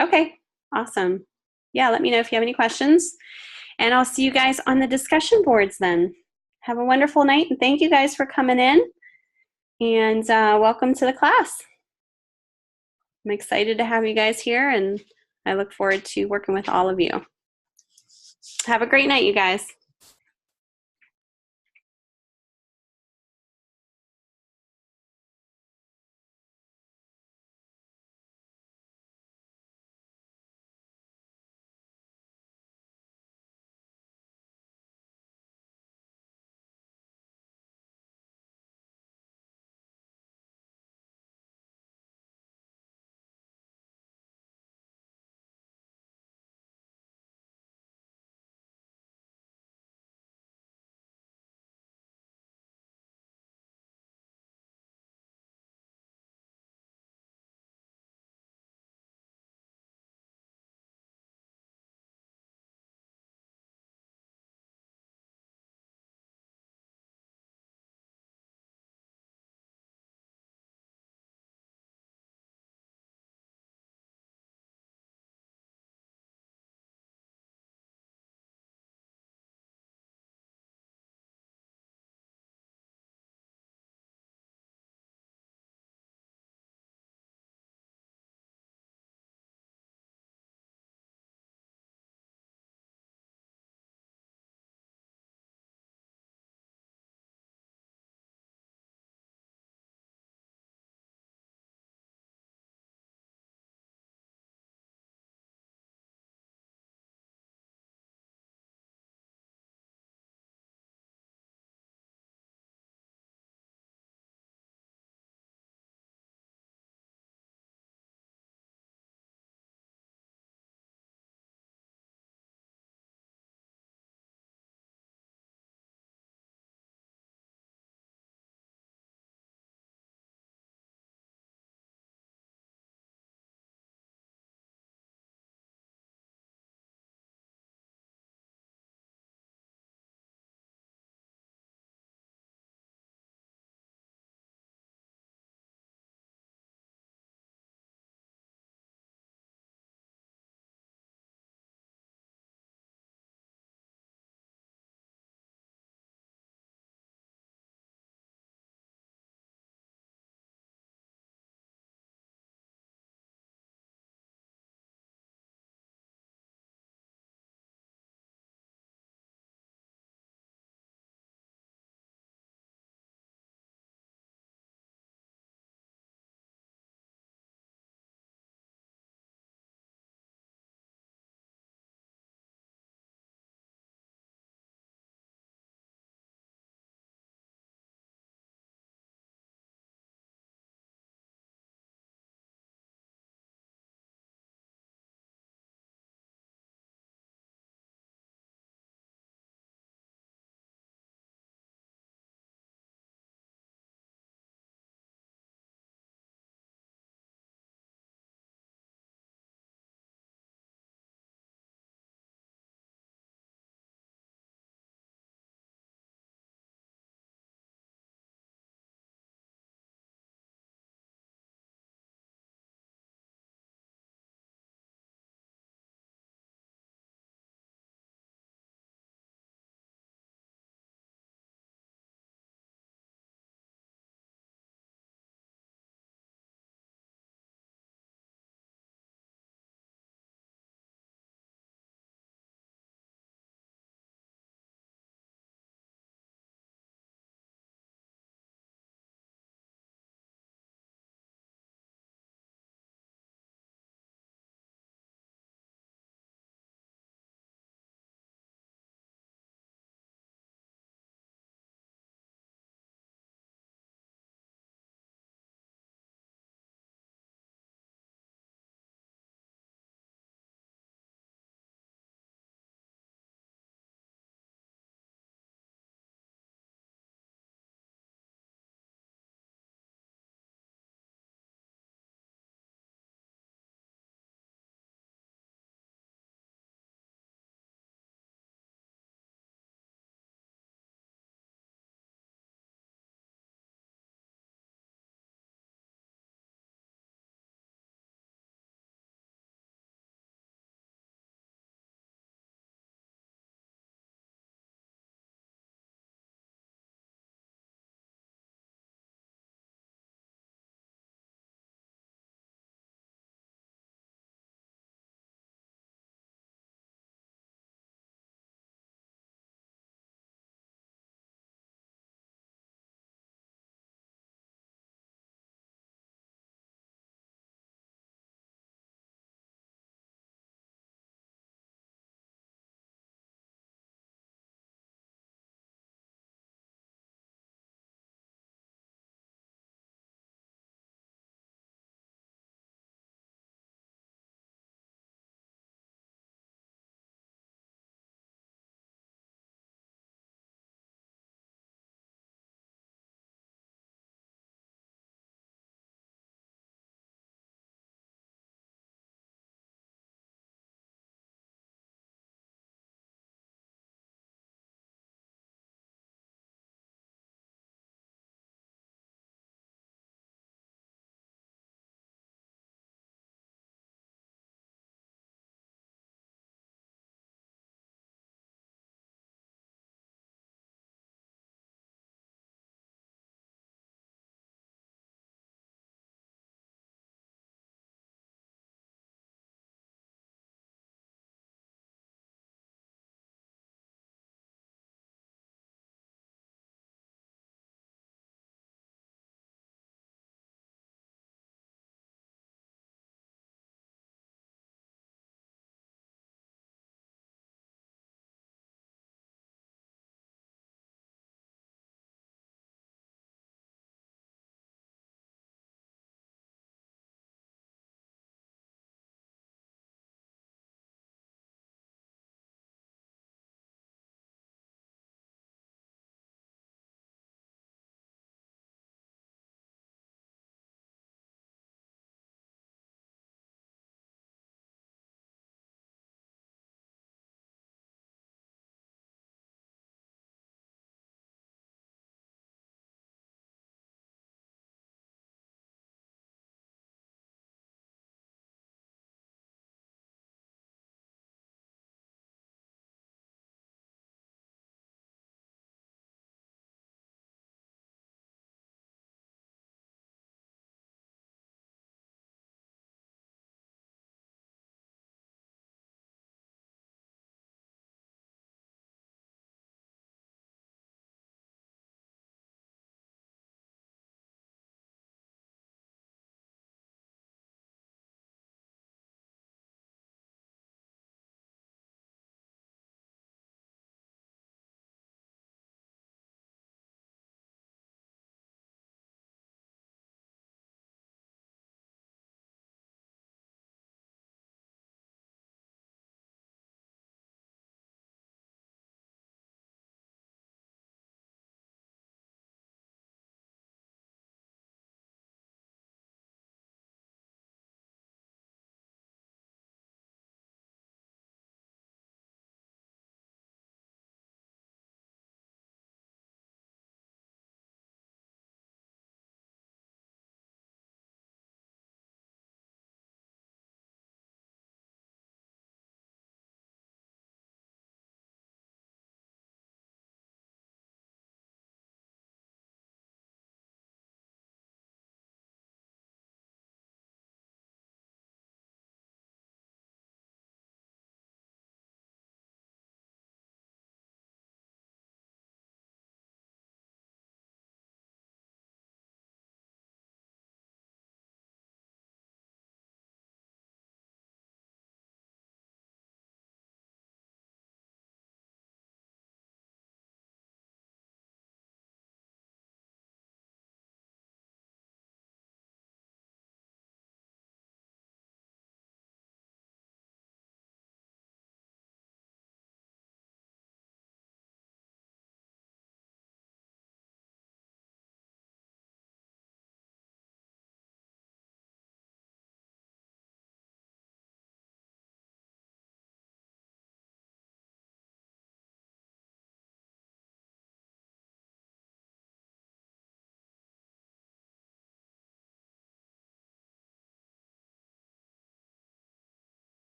Okay, awesome. Yeah, let me know if you have any questions. And I'll see you guys on the discussion boards then. Have a wonderful night, and thank you guys for coming in. And welcome to the class. I'm excited to have you guys here, and I look forward to working with all of you. Have a great night, you guys.